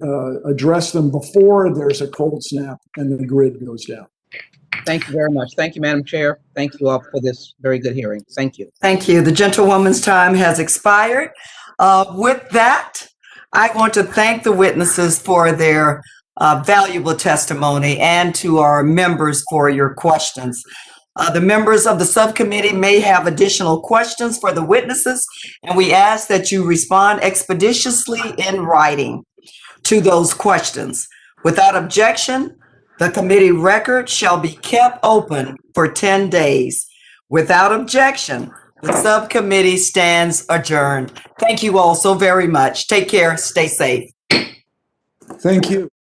address them before there's a cold snap and the grid goes down. Thank you very much. Thank you, Madam Chair. Thank you all for this very good hearing. Thank you. Thank you. The gentlewoman's time has expired. With that, I want to thank the witnesses for their valuable testimony and to our members for your questions. The members of the subcommittee may have additional questions for the witnesses, and we ask that you respond expeditiously in writing to those questions. Without objection, the committee record shall be kept open for 10 days. Without objection, the subcommittee stands adjourned. Thank you all so very much. Take care. Stay safe. Thank you.